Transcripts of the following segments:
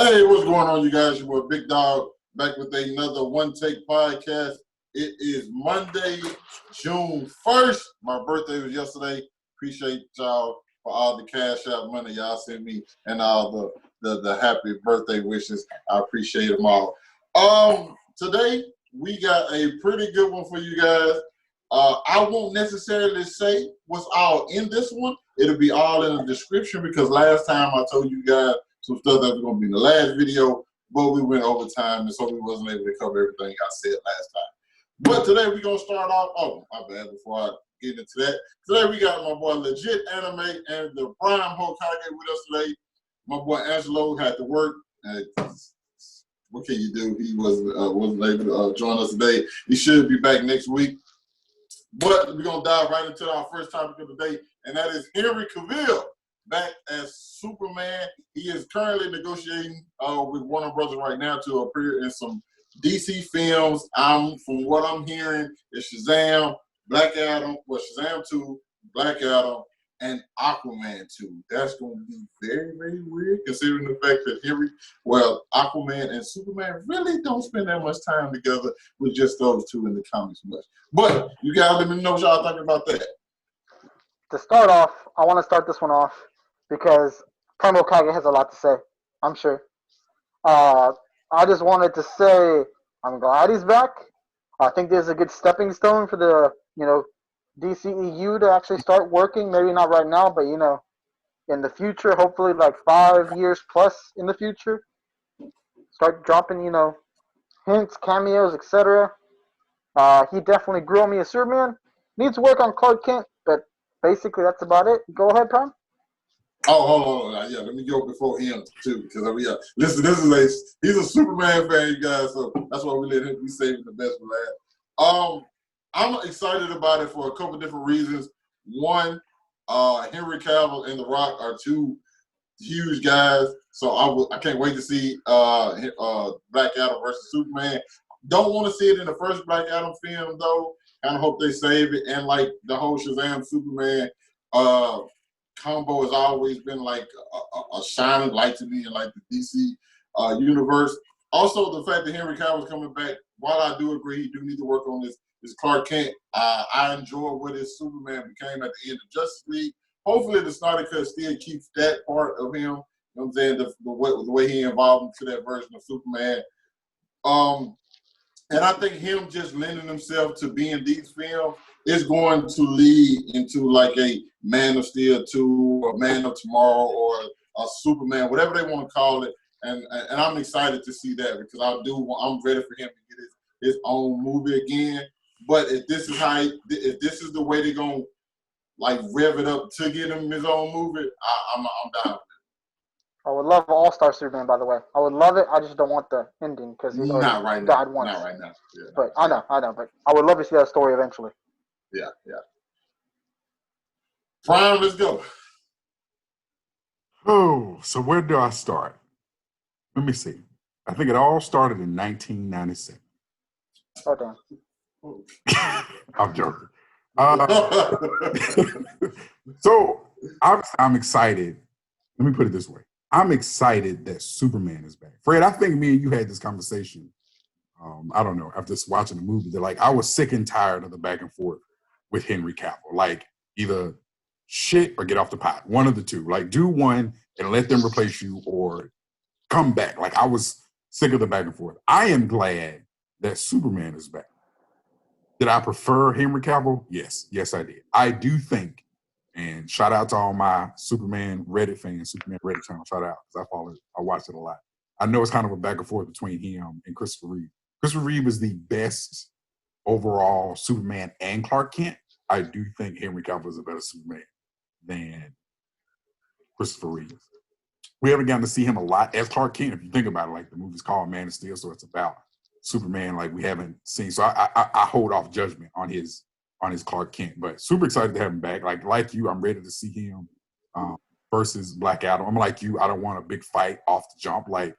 Hey, what's going on, you guys? Your boy Big Dog back with another One Take podcast. It is Monday, June 1st. My birthday was yesterday. Appreciate y'all for all the Cashapp money y'all sent me and all the happy birthday wishes. I appreciate them all. Today we got a pretty good one for you guys. I won't necessarily say what's all in this one. It'll be all in the description because last time I told you guys some stuff that was going to be in the last video, but we went over time, and so we wasn't able to cover everything I said last time. But today we're going to start off, oh, my bad, before I get into that. Today we got my boy Legit Anime and the Prime Hokage with us today. My boy Angelo had to work. What can you do? He wasn't able to join us today. He should be back next week. But we're going to dive right into our first topic of the day, and that is Henry Cavill back as Superman. He is currently negotiating with Warner Brothers right now to appear in some DC films. From what I'm hearing, it's Shazam, Black Adam, Shazam 2, Black Adam, and Aquaman 2. That's going to be very, very weird considering the fact that Aquaman and Superman really don't spend that much time together with just those two in the comics much. But you guys let me know what y'all think about that. To start off, I want to start this one off because Prime Hokage has a lot to say, I'm sure. I just wanted to say I'm glad he's back. I think there's a good stepping stone for the, DCEU to actually start working. Maybe not right now, but, in the future, hopefully like 5 years plus in the future. Start dropping, hints, cameos, etc. He definitely grew on me as Superman. Needs to work on Clark Kent, but basically that's about it. Go ahead, Prime. Oh, hold on. Yeah, let me go before him too, because listen, he's a Superman fan, you guys, so that's why we saving the best for last. I'm excited about it for a couple different reasons. One, Henry Cavill and The Rock are two huge guys, so I can't wait to see Black Adam versus Superman. Don't want to see it in the first Black Adam film though. Kind of hope they save it, and like the whole Shazam Superman combo has always been like a shining light to me in like the DC universe. Also, the fact that Henry Cavill is coming back, while I do agree he do need to work on this Clark Kent, I enjoy what his Superman became at the end of Justice League. Hopefully the Snyder Cut still keeps that part of him, you know what I'm saying, the way he involved into that version of Superman. And I think him just lending himself to being these films is going to lead into like a Man of Steel 2 or Man of Tomorrow or a Superman, whatever they want to call it. And I'm excited to see that because I'm ready for him to get his own movie again. But if this is the way they're gonna like rev it up to get him his own movie, I'm down with it. I would love All-Star Superman, by the way. I would love it. I just don't want the ending because he's already died once. Not right now. Yeah, but I know. But I would love to see that story eventually. Yeah. Prime, let's go. Oh, so where do I start? Let me see. I think it all started in 1997. Oh, damn. I'm joking. So I'm excited. Let me put it this way. I'm excited that Superman is back. Fred, I think me and you had this conversation, I don't know, after watching the movie, that like I was sick and tired of the back and forth with Henry Cavill. Like either shit or get off the pot. One of the two. Like do one and let them replace you or come back. Like I was sick of the back and forth. I am glad that Superman is back. Did I prefer Henry Cavill? Yes, I did. I do think, and shout out to all my Superman Reddit fans, Superman Reddit channel, shout out, because I watch it a lot. I know it's kind of a back and forth between him and Christopher Reeve. Christopher Reeve is the best overall Superman and Clark Kent. I do think Henry Cavill is a better Superman than Christopher Reeve. We haven't gotten to see him a lot as Clark Kent, if you think about it. Like the movie's called Man of Steel, so it's about Superman like we haven't seen. So I hold off judgment on his Clark Kent, but super excited to have him back. Like you, I'm ready to see him versus Black Adam. I'm like you, I don't want a big fight off the jump, like,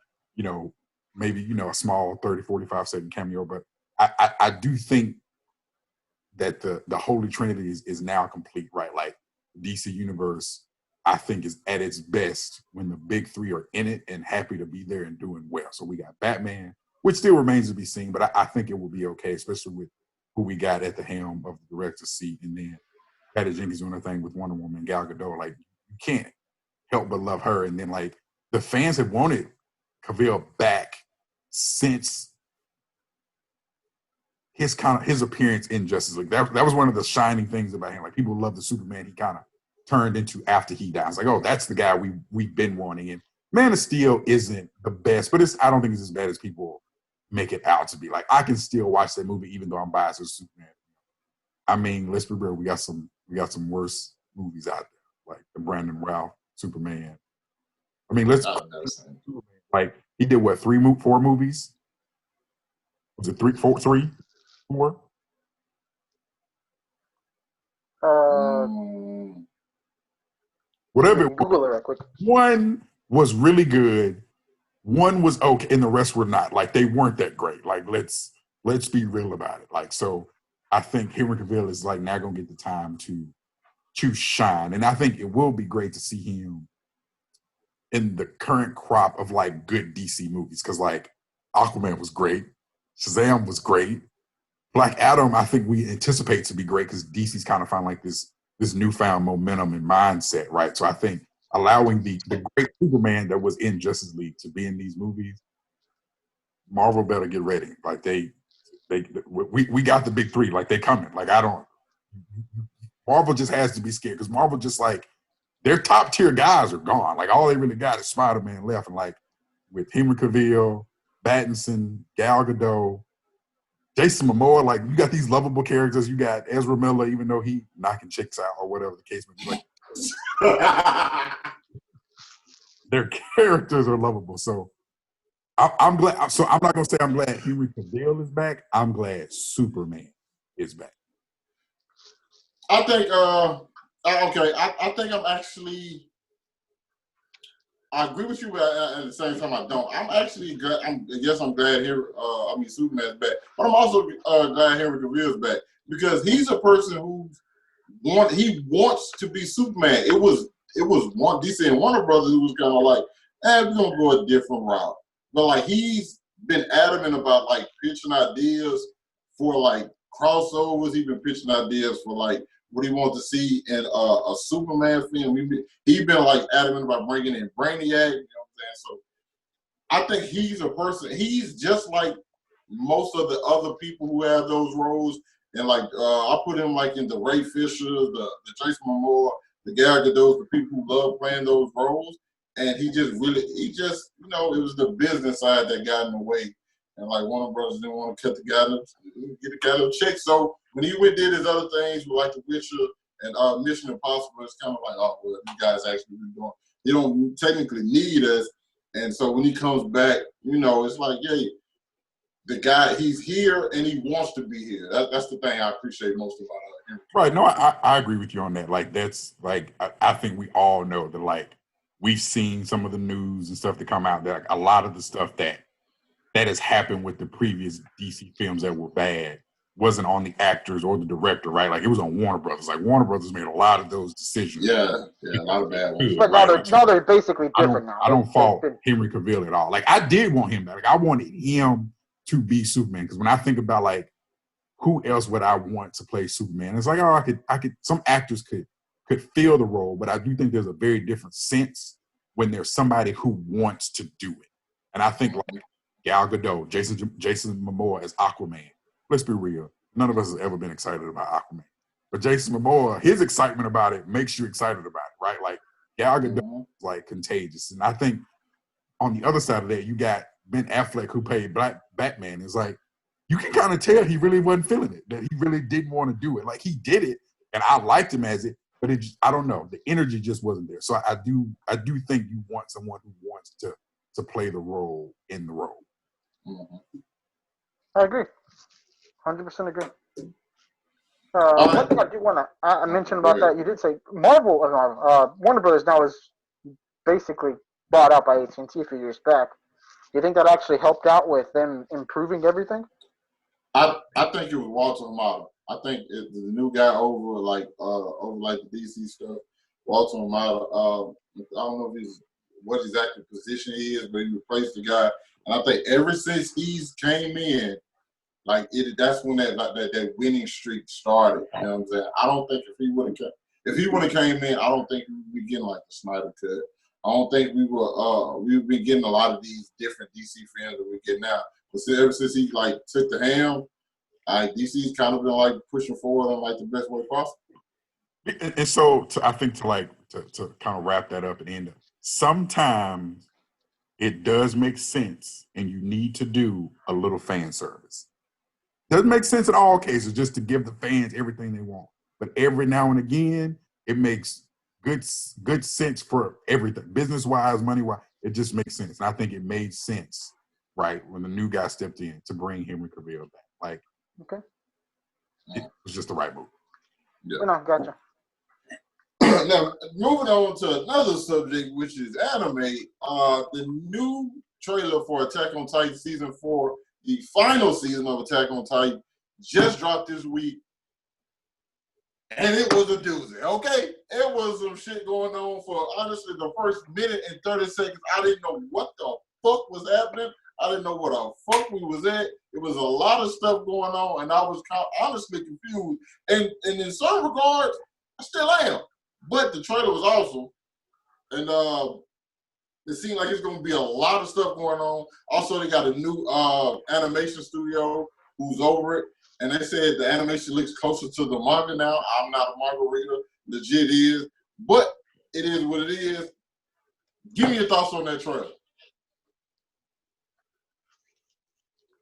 maybe, a small 30, 45 second cameo, but I do think that the Holy Trinity is now complete, right? Like DC Universe I think is at its best when the big three are in it and happy to be there and doing well. So we got Batman, which still remains to be seen, but I think it will be okay, especially with who we got at the helm of the director's seat. And then Patty Jenkins doing her thing with Wonder Woman, Gal Gadot. Like, you can't help but love her. And then, like, the fans have wanted Cavill back since his appearance in Justice League. That was one of the shining things about him. Like, people love the Superman he kind of turned into after he dies. Like, oh, that's the guy we've been wanting. And Man of Steel isn't the best, but I don't think it's as bad as people make it out to be. Like, I can still watch that movie even though I'm biased with Superman. I mean, let's be real, we got some worse movies out there, like the Brandon Routh Superman. I mean, like, he did what, 4 movies? Was it 3, 4? Whatever. Google it right quick. One was really good. One was okay, and the rest were not. Like, they weren't that great. Like, let's be real about it. Like, so I think Henry Cavill is like now gonna get the time to shine, and I think it will be great to see him in the current crop of like good DC movies. Because like Aquaman was great, Shazam was great, Black Adam I think we anticipate to be great because DC's kind of found like this newfound momentum and mindset, right? So I think allowing the great Superman that was in Justice League to be in these movies, Marvel better get ready. Like we got the big three, like they coming. Like Marvel just has to be scared because Marvel just like their top tier guys are gone. Like all they really got is Spider-Man left, and like with Henry Cavill, Pattinson, Gal Gadot, Jason Momoa, like you got these lovable characters. You got Ezra Miller, even though he knocking chicks out or whatever the case may be. Like, their characters are lovable. So I'm glad. So I'm not gonna say I'm glad Henry Cavill is back. I'm glad Superman is back. I think. I think I'm actually. I agree with you, but at the same time, I don't. I'm actually glad. I'm glad Superman's back, but I'm also glad Henry Cavill is back because he's a person he wants to be Superman. It was one DC and Warner Brothers who was kind of like, we're gonna go a different route. But like he's been adamant about like pitching ideas for like crossovers. He's been pitching ideas for like what he wants to see in a Superman film. He's been like adamant about bringing in Brainiac. You know what I'm saying? So I think he's a person. He's just like most of the other people who have those roles. And like I put him like in the Ray Fisher, the Jason Momoa, the Gal Gadot, the people who love playing those roles. And it was the business side that got in the way. And like Warner Brothers didn't want to get the guy no check. So when he did his other things with like The Witcher and Mission Impossible, it's kind of like, oh well, you guys actually been doing. You don't technically need us. And so when he comes back, it's like, yeah, the guy, he's here and he wants to be here. That's the thing I appreciate most about him. Right. No, I agree with you on that. Like that's like I think we all know that like we've seen some of the news and stuff that come out that like, a lot of the stuff that has happened with the previous DC films that were bad wasn't on the actors or the director, right? Like it was on Warner Brothers. Like Warner Brothers made a lot of those decisions. Yeah, a lot of bad ones. But now they're basically different now. I don't fault Henry Cavill at all. Like I did want him back. Like I wanted him to be Superman because when I think about like who else would I want to play Superman, it's like I could. Some actors could fill the role, but I do think there's a very different sense when there's somebody who wants to do it. And I think like Gal Gadot, Jason Momoa as Aquaman. Let's be real. None of us has ever been excited about Aquaman. But Jason Momoa, his excitement about it makes you excited about it, right? Like Gal Gadot is like contagious. And I think on the other side of that, you got Ben Affleck who played Batman. It's like, you can kind of tell he really wasn't feeling it, that he really didn't want to do it. Like he did it and I liked him as it, but I don't know. The energy just wasn't there. So I do think you want someone who wants to play the role in the role. Mm-hmm. I agree. 100% agree. One thing I do want to mention about that, you did say Warner Brothers now is basically bought out by AT&T a few years back. Do you think that actually helped out with them improving everything? I think it was Walter Amato. I think the new guy over the DC stuff. Baltimore model. I don't know if he's what exactly position he is, but he replaced the guy. And I think ever since he's came in, like that's when that winning streak started. You know what I'm saying? I don't think if he would have came in, I don't think we would be getting like the Snyder cut. I don't think we would be getting a lot of these different DC fans that we get now. But ever since he like took the helm, DC's kind of been like pushing forward on like the best way possible. And so I think to kind of wrap that up and end it, sometimes it does make sense and you need to do a little fan service. Doesn't make sense in all cases just to give the fans everything they want. But every now and again, it makes good sense for everything. Business-wise, money-wise, it just makes sense. And I think it made sense, right, when the new guy stepped in to bring Henry Cavill back. Like, okay, it was just the right move. Yeah. No, gotcha. Now, moving on to another subject, which is anime. The new trailer for Attack on Titan Season 4, the final season of Attack on Titan, just dropped this week. And it was a doozy, okay? It was some shit going on for, honestly, the first minute and 30 seconds. I didn't know what the fuck was happening. I didn't know what the fuck we was at. It was a lot of stuff going on, and I was honestly confused. And in some regards, I still am. But the trailer was awesome. And it seemed like it's going to be a lot of stuff going on. Also, they got a new animation studio who's over it. And they said the animation looks closer to the manga now. I'm not a manga reader. Legit is. But it is what it is. Give me your thoughts on that trailer.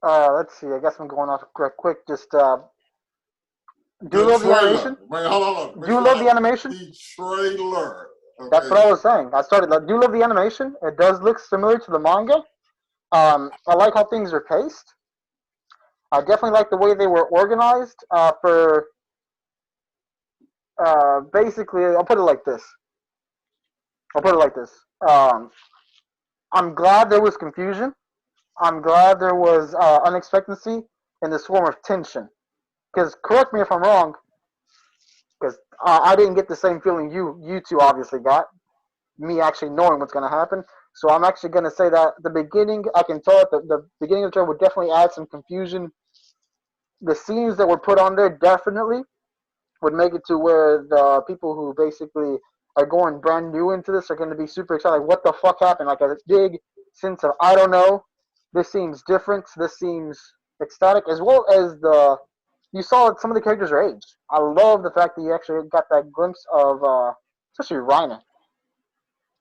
Let's see. I guess I'm going off quick. Just do you love the animation? Wait, hold on. Do you love the animation? The trailer. Okay. That's what I was saying. Do you love the animation? It does look similar to the manga. I like how things are paced. I definitely like the way they were organized. For basically, I'll put it like this. I'm glad there was confusion. I'm glad there was unexpectancy in this form of tension. Because correct me if I'm wrong. Because I didn't get the same feeling you two obviously got. Me actually knowing what's going to happen. So I'm actually going to say that the beginning, I can tell that the beginning of the trailer would definitely add some confusion. The scenes that were put on there definitely would make it to where the people who basically are going brand new into this are going to be super excited. Like, what the fuck happened? Like a big sense of, I don't know. This seems different. This seems ecstatic. As well as you saw some of the characters are aged. I love the fact that you actually got that glimpse of, especially Reiner.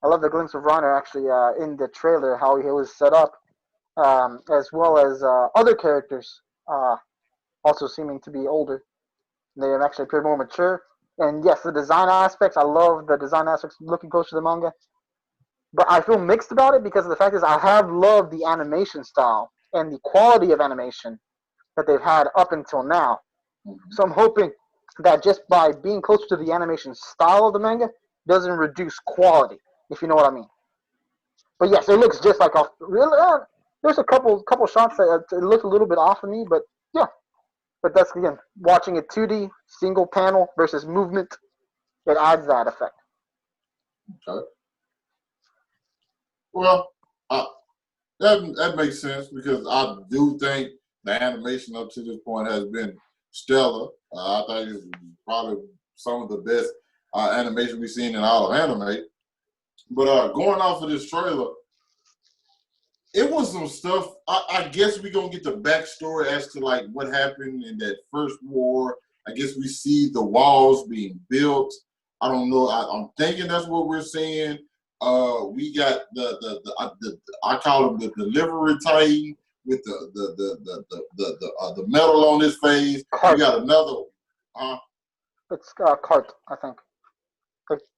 I love the glimpse of Reiner actually in the trailer, how he was set up, as well as other characters also seeming to be older. They have actually appeared more mature. And yes, the design aspects, I love the design aspects looking closer to the manga. But I feel mixed about it because the fact is I have loved the animation style and the quality of animation that they've had up until now. So I'm hoping that just by being closer to the animation style of the manga doesn't reduce quality, if you know what I mean. But yes, it looks just like off. There's a couple shots that it looked a little bit off of me, but yeah. But that's, again, watching a 2D single panel versus movement, it adds that effect. Okay. Well, that makes sense because I do think the animation up to this point has been stellar. I think it's probably some of the best animation we've seen in all of anime. But going off of this trailer, it was some stuff. I guess we're going to get the backstory as to like what happened in that first war. I guess we see the walls being built. I don't know. I'm thinking that's what we're seeing. We got the I call him the delivery Titan with the metal on his face. Cart. We got another. It's Cart, I think.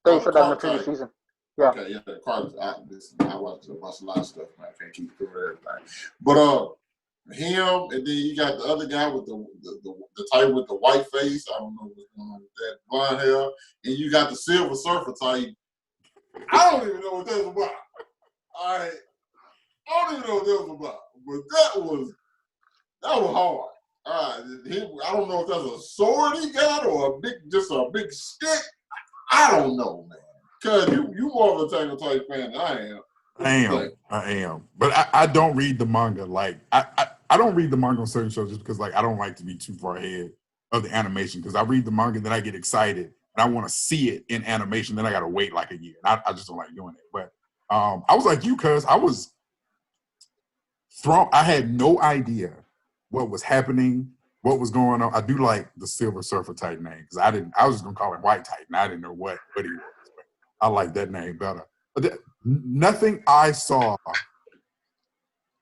They said that in the previous season. Yeah. Okay, yeah, the Cart. I watch a lot of stuff, man. I can't keep through everything. But him, and then you got the other guy with the Titan with the white face. I don't know what's going on with that blonde hair. And you got the Silver Surfer Titan. I don't even know what that was about. All right. I don't even know what that was about. But that was hard. All right. I don't know if that's a sword he got or just a big stick. I don't know, man. Cause you more of a Attack on Titan fan than I am. I am. But I don't read the manga. Like I don't read the manga on certain shows just because like I don't like to be too far ahead of the animation. Because I read the manga, then I get excited and I want to see it in animation. Then I gotta wait like a year. And I just don't like doing it. But I was like you, cuz I was thrown. I had no idea what was happening, what was going on. I do like the Silver Surfer Titan name because I was just gonna call him White Titan. I didn't know what he was. But I like that name better. But nothing I saw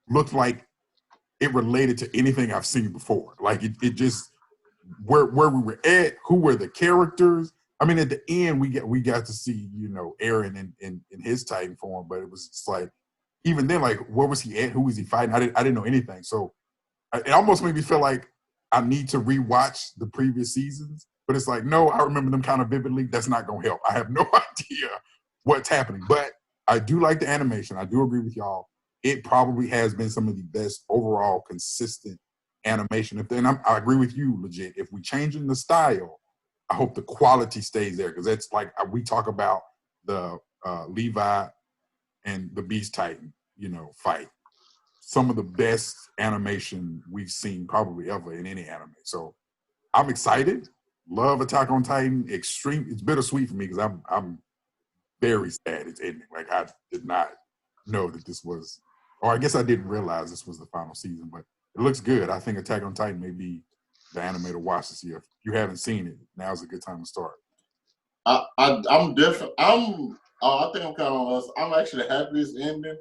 looked like it related to anything I've seen before. Like it just where we were at, who were the characters. I mean, at the end we got to see, Aaron in his Titan form, but it was just like even then, like where was he at? Who was he fighting? I didn't know anything. So it almost made me feel like I need to rewatch the previous seasons. But it's like, no, I remember them kind of vividly. That's not gonna help. I have no idea what's happening. But I do like the animation. I do agree with y'all. It probably has been some of the best overall consistent animation. I agree with you, legit. If we changing the style, I hope the quality stays there because that's like we talk about the Levi and the Beast Titan, fight. Some of the best animation we've seen probably ever in any anime. So I'm excited. Love Attack on Titan. Extreme. It's bittersweet for me because I'm very sad it's ending. Like I did not know that this was, or I guess I didn't realize this was the final season, but it looks good. I think Attack on Titan may be the anime to watch this year. If you haven't seen it, now's a good time to start. I'm different. I think I'm kind of on us. I'm actually happy it's ending,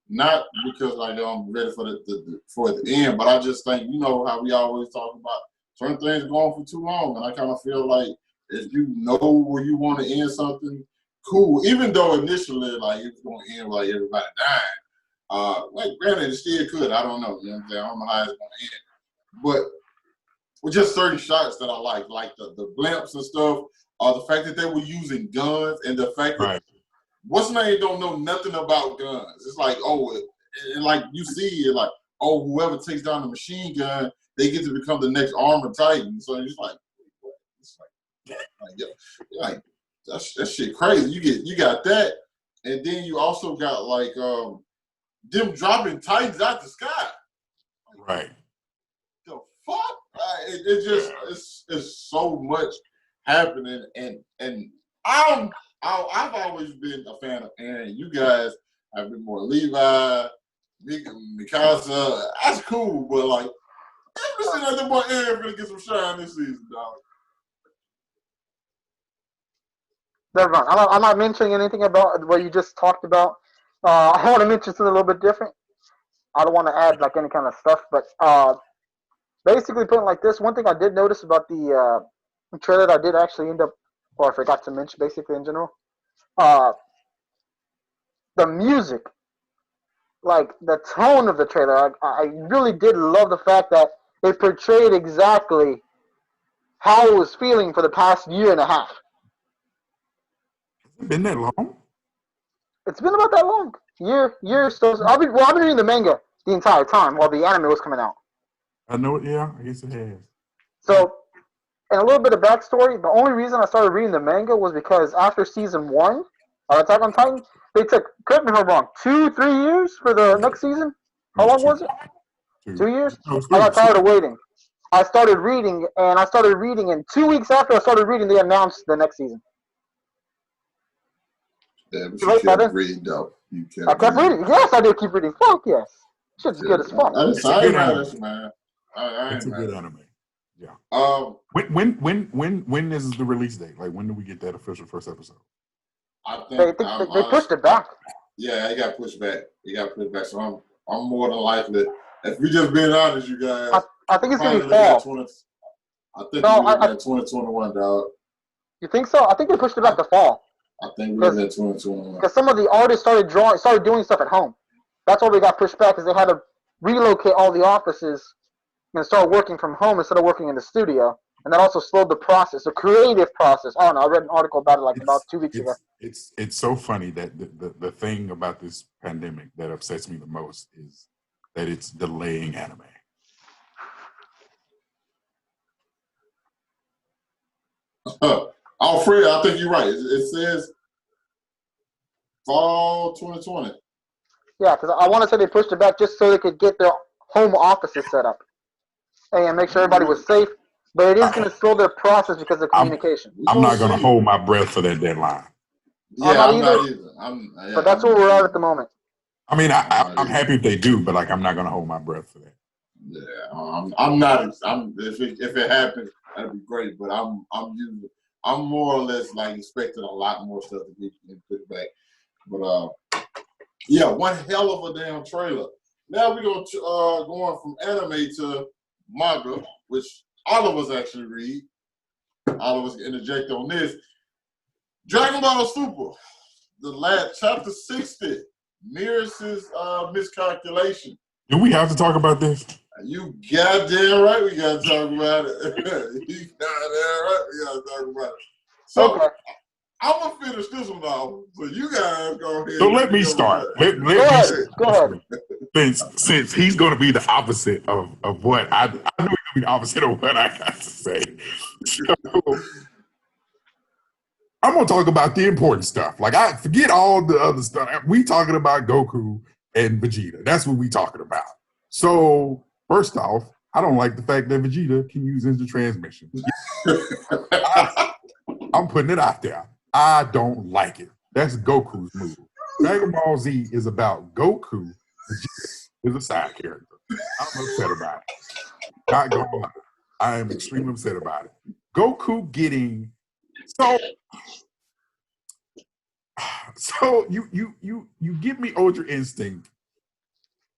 not because I'm ready for the end, but I just think how we always talk about certain things going for too long, and I kind of feel like if you know where you want to end something, cool. Even though initially like it's going to end like everybody dying, like granted it still could. I don't know. You know what I'm saying? I don't know how it's going to end, but with just certain shots that I like the blimps and stuff. The fact that they were using guns and the fact that what's name don't know nothing about guns. It's like, and like you see it like, whoever takes down the machine gun, they get to become the next Armored Titan. So it's like, that shit crazy. You got that, and then you also got like them dropping Titans out the sky. Right. The fuck? It just it's so much happening, and I've always been a fan of Aaron. You guys have been more Levi, Mikasa. That's cool, but like, I'm just saying that boy Aaron gonna get some shine this season, dog. Never mind. I'm not mentioning anything about what you just talked about. I want to mention something a little bit different. I don't want to add like any kind of stuff, but basically putting it like this, one thing I did notice about the trailer that I did actually end up, or I forgot to mention basically in general, the music, like the tone of the trailer, I really did love the fact that it portrayed exactly how I was feeling for the past year and a half. Has it been that long? It's been about that long. Year. So I've been reading the manga the entire time while the anime was coming out. I know it. Yeah, I guess it has. So, and a little bit of backstory. The only reason I started reading the manga was because after season 1 of Attack on Titan, they took, correct me if I'm wrong, 2-3 years for the next season. How long was it? 2 years. No, I got tired of waiting. I started reading, and 2 weeks after I started reading, they announced the next season. Yeah, but you kept reading, though. I kept reading. Yes, I did keep reading. Fuck yes. Shit's good as fuck. It's a good anime. Man. It's a good anime. Yeah. When is the release date? Like, when do we get that official first episode? I think they pushed it back. Yeah, it got pushed back. So I'm more than likely. If we just being honest, you guys. I think it's gonna be fall. I think we're looking at 2021, dog. You think so? I think they pushed it back to fall. I think we're looking at 2021. Because some of the artists started doing stuff at home. That's why they got pushed back, because they had to relocate all the offices and start working from home instead of working in the studio. And that also slowed the process, the creative process. I don't know. I read an article about it about 2 weeks ago. It's so funny that the thing about this pandemic that upsets me the most is that it's delaying anime. Alfred, I think you're right. It says Fall 2020. Yeah, because I want to say they pushed it back just so they could get their home offices set up and make sure everybody was safe. But it is going to slow their process because of communication. I'm We'll not going to see. hold my breath for that deadline. I'm Yeah, not I'm either, not either. but that's where we're at the moment. I mean, I'm not I'm either. happy if they do, but like, I'm not going to hold my breath for that. Yeah, I'm not. If it happens, that'd be great. But I'm more or less like expecting a lot more stuff to get put back. But yeah, one hell of a damn trailer. Now we're going from anime to manga, which all of us actually read. All of us can interject on this. Dragon Ball Super, the last chapter 60, Mirrors' miscalculation. Do we have to talk about this? You goddamn right we gotta talk about it. You goddamn right we gotta talk about it. So Okay. I'm gonna finish this one off. So you guys go ahead. So let me start. Let Go me ahead. start. Go ahead. Since he's going to be the opposite of what I knew he would be the opposite of what I got to say. So I'm going to talk about the important stuff. Like, I forget all the other stuff. We talking about Goku and Vegeta. That's what we talking about. So first off, I don't like the fact that Vegeta can use instant transmission. I'm putting it out there. I don't like it. That's Goku's move. Dragon Ball Z is about Goku. Vegeta is a side character. I'm upset about it. Not gonna lie. I am extremely upset about it. Goku getting so you give me Ultra Instinct.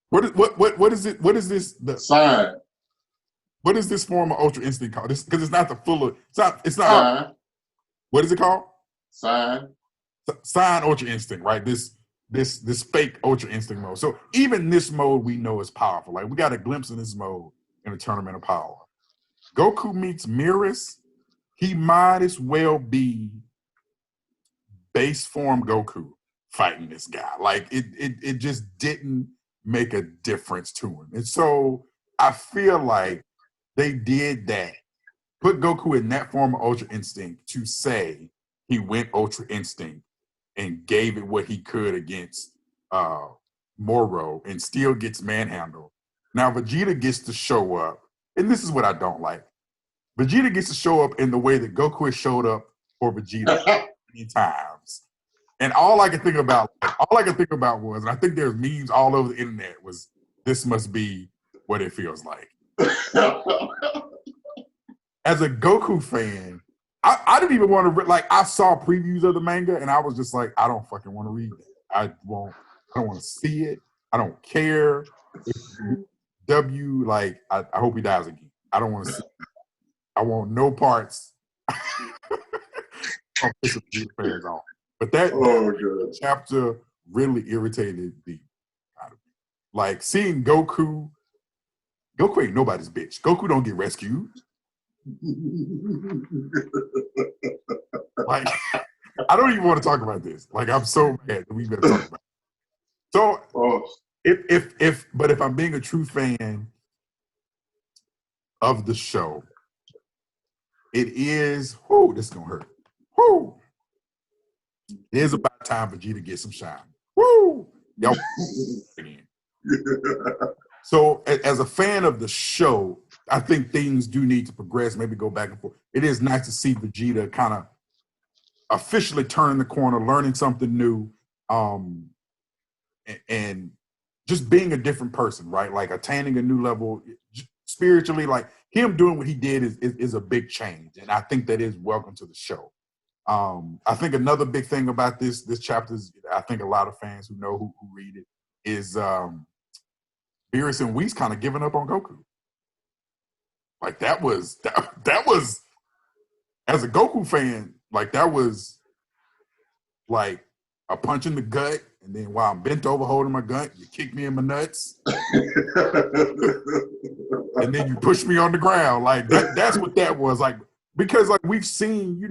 What is it? What is this? Sign. What is this form of Ultra Instinct called? Because it's not the full of. It's not. Sign. What is it called? Sign. Sign Ultra Instinct, right? This fake Ultra Instinct mode. So even this mode we know is powerful. Like, we got a glimpse of this mode in a Tournament of Power. Goku meets Mirrors. He might as well be base form Goku fighting this guy. Like, it just didn't make a difference to him. And so I feel like they did that. Put Goku in that form of Ultra Instinct to say he went Ultra Instinct and gave it what he could against Moro and still gets manhandled. Now Vegeta gets to show up, and this is what I don't like. Vegeta gets to show up in the way that Goku has showed up for Vegeta many times. And all I could think about was, and I think there's memes all over the internet, was this must be what it feels like. As a Goku fan, I didn't even want to, like, I saw previews of the manga and I was just like, I don't fucking want to read that. I don't want to see it. I don't care. Like, I hope he dies again. I don't want to see it. I want no parts. I'll piss the fans off. But that chapter really irritated me. Like, seeing Goku ain't nobody's bitch. Goku don't get rescued. Like, I don't even want to talk about this. Like, I'm so mad that we better talk about it. So if I'm being a true fan of the show, it is, this is gonna hurt. It is about time for G to get some shine. Y'all again. So as a fan of the show, I think things do need to progress, maybe go back and forth. It is nice to see Vegeta kind of officially turning the corner, learning something new, and just being a different person, right? Like, attaining a new level spiritually. Like, him doing what he did is a big change, and I think that is welcome to the show. I think another big thing about this chapter is, I think a lot of fans who know who read it, is Beerus and Whis kind of giving up on Goku. Like, that was as a Goku fan, like, that was like a punch in the gut, and then while I'm bent over holding my gun, you kick me in my nuts, and then you push me on the ground. Like, that's what that was like. Because, like, we've seen,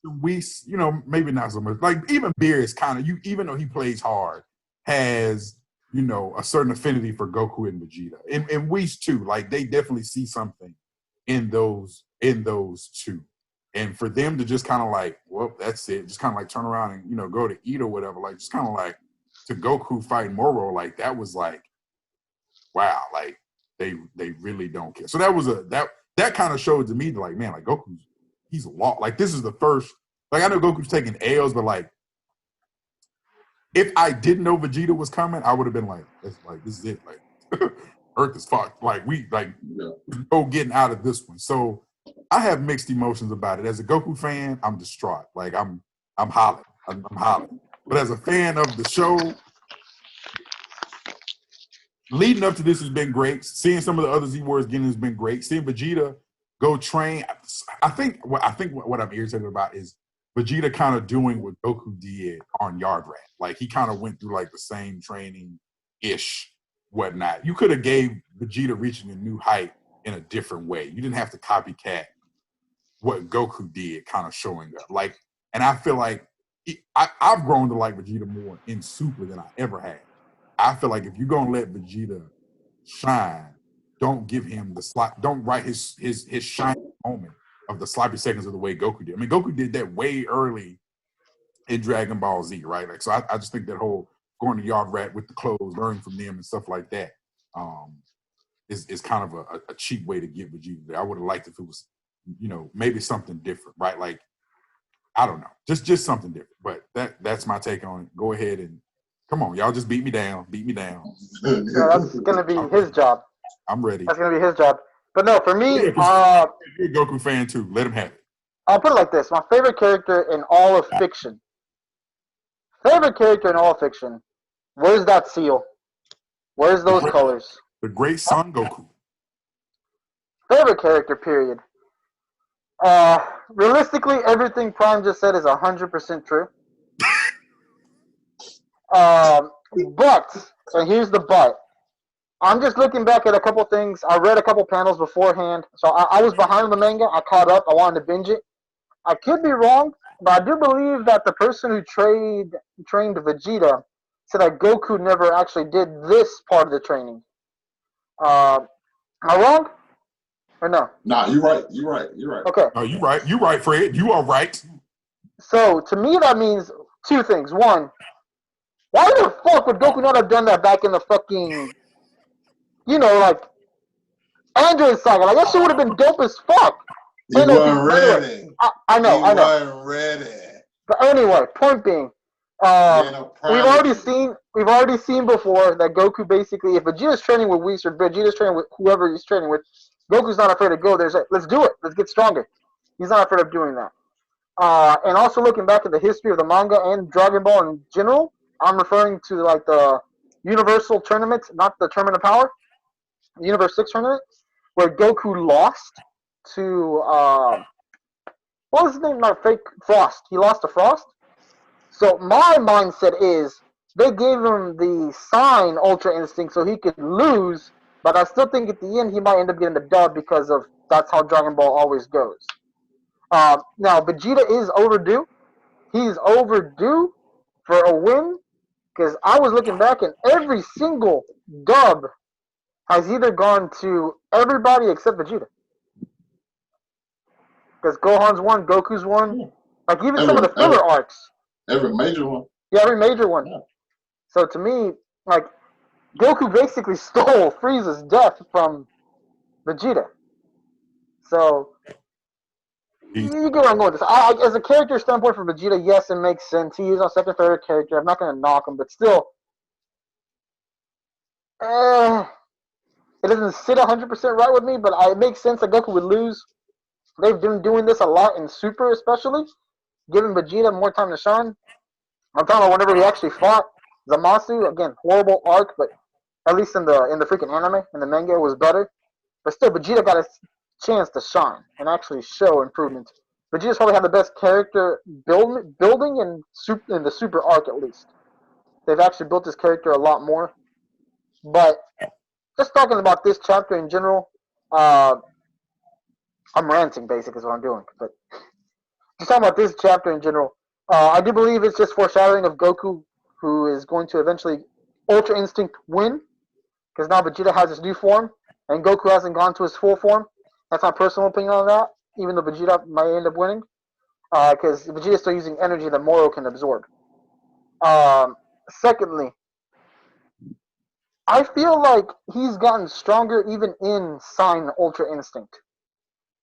Whis, maybe not so much. Like, even Beerus kind of, even though he plays hard, has, a certain affinity for Goku and Vegeta. And Whis too, like, they definitely see something in those two. And for them to just kind of like well, that's it. Just kind of like turn around and, you know, go to eat or whatever. Like, just kind of like to Goku fighting Moro, like that was like, wow, like they really don't care. So that was that kind of showed to me like, man, like Goku's, he's a lot. Like this is the first, like I know Goku's taking L's, but like if I didn't know Vegeta was coming, I would have been like, this is it. Like Earth is fucked. Like there's no getting out of this one. So I have mixed emotions about it. As a Goku fan, I'm distraught. Like I'm hollering. I'm hollering. But as a fan of the show, leading up to this has been great. Seeing some of the other Z Warriors getting has been great. Seeing Vegeta go train. I think what I'm irritated about is Vegeta kind of doing what Goku did on Yard Rat. Like he kind of went through like the same training-ish, whatnot. You could have gave Vegeta reaching a new height in a different way. You didn't have to copycat what Goku did, kind of showing up. Like, and I feel like I've grown to like Vegeta more in Super than I ever had. I feel like if you're gonna let Vegeta shine, don't give him the slot. Don't write his shining moment of the sloppy seconds of the way Goku did. I mean, Goku did that way early in Dragon Ball Z, right? Like, so I just think that whole going to Yard Rat with the clothes, learning from them and stuff like that, is kind of a cheap way to get Vegeta there. I would have liked if it was, you know, maybe something different, right? Like, I don't know, just something different. But that's my take on it. Go ahead and come on, y'all, just beat me down. No, that's gonna be his job. I'm ready. That's gonna be his job. But no, for me, You're a Goku fan too. Let him have it. I'll put it like this: my favorite character in all of fiction. Favorite character in all of fiction. Where's that seal? Where's those colors? The great Son Goku. Favorite character, period. Realistically, everything Prime just said is 100% true. But, and here's the but. I'm just looking back at a couple things. I read a couple panels beforehand. So I was behind the manga. I caught up. I wanted to binge it. I could be wrong, but I do believe that the person who trained Vegeta said that Goku never actually did this part of the training. Am I wrong? Or no? Nah, you're right. Okay. Oh, you're right, Fred. You are right. So to me, that means two things. One, why the fuck would Goku not have done that back in the fucking, you know, like Android Saga? Like that shit would have been dope as fuck. He wasn't ready. I know. He wasn't ready. But anyway, point being, we've already seen before that Goku basically, if Vegeta's training with Whis or Vegeta's training with whoever he's training with, Goku's not afraid to go there. Let's do it. Let's get stronger. He's not afraid of doing that. And also looking back at the history of the manga and Dragon Ball in general, I'm referring to like the Universal tournaments, not the Tournament of Power, the Universe 6 tournament, where Goku lost to, what was his name? Not fake Frost. He lost to Frost. So my mindset is they gave him the sign Ultra Instinct so he could lose, but I still think at the end he might end up getting the dub because of that's how Dragon Ball always goes. Now, Vegeta is overdue. He's overdue for a win because I was looking back and every single dub has either gone to everybody except Vegeta. Because Gohan's won, Goku's won. Like even some of the filler arcs. Every major one. Yeah, every major one. Yeah. So to me, like, Goku basically stole Frieza's death from Vegeta. So, you get where I'm going with this. As a character standpoint for Vegeta, yes, it makes sense. He is our second favorite character. I'm not going to knock him, but still, it doesn't sit 100% right with me, but it makes sense that Goku would lose. They've been doing this a lot in Super, especially, giving Vegeta more time to shine. I'm talking about whenever he actually fought Zamasu. Again, horrible arc, but at least in the freaking anime, in the manga, it was better. But still, Vegeta got a chance to shine and actually show improvement. Vegeta's probably had the best character building in the Super arc, at least. They've actually built his character a lot more. But just talking about this chapter in general, I'm ranting, basically, is what I'm doing. But just talking about this chapter in general, I do believe it's just foreshadowing of Goku, who is going to eventually Ultra Instinct win, because now Vegeta has his new form, and Goku hasn't gone to his full form. That's my personal opinion on that, even though Vegeta might end up winning. because Vegeta's still using energy that Moro can absorb. Secondly, I feel like he's gotten stronger even in Sign Ultra Instinct.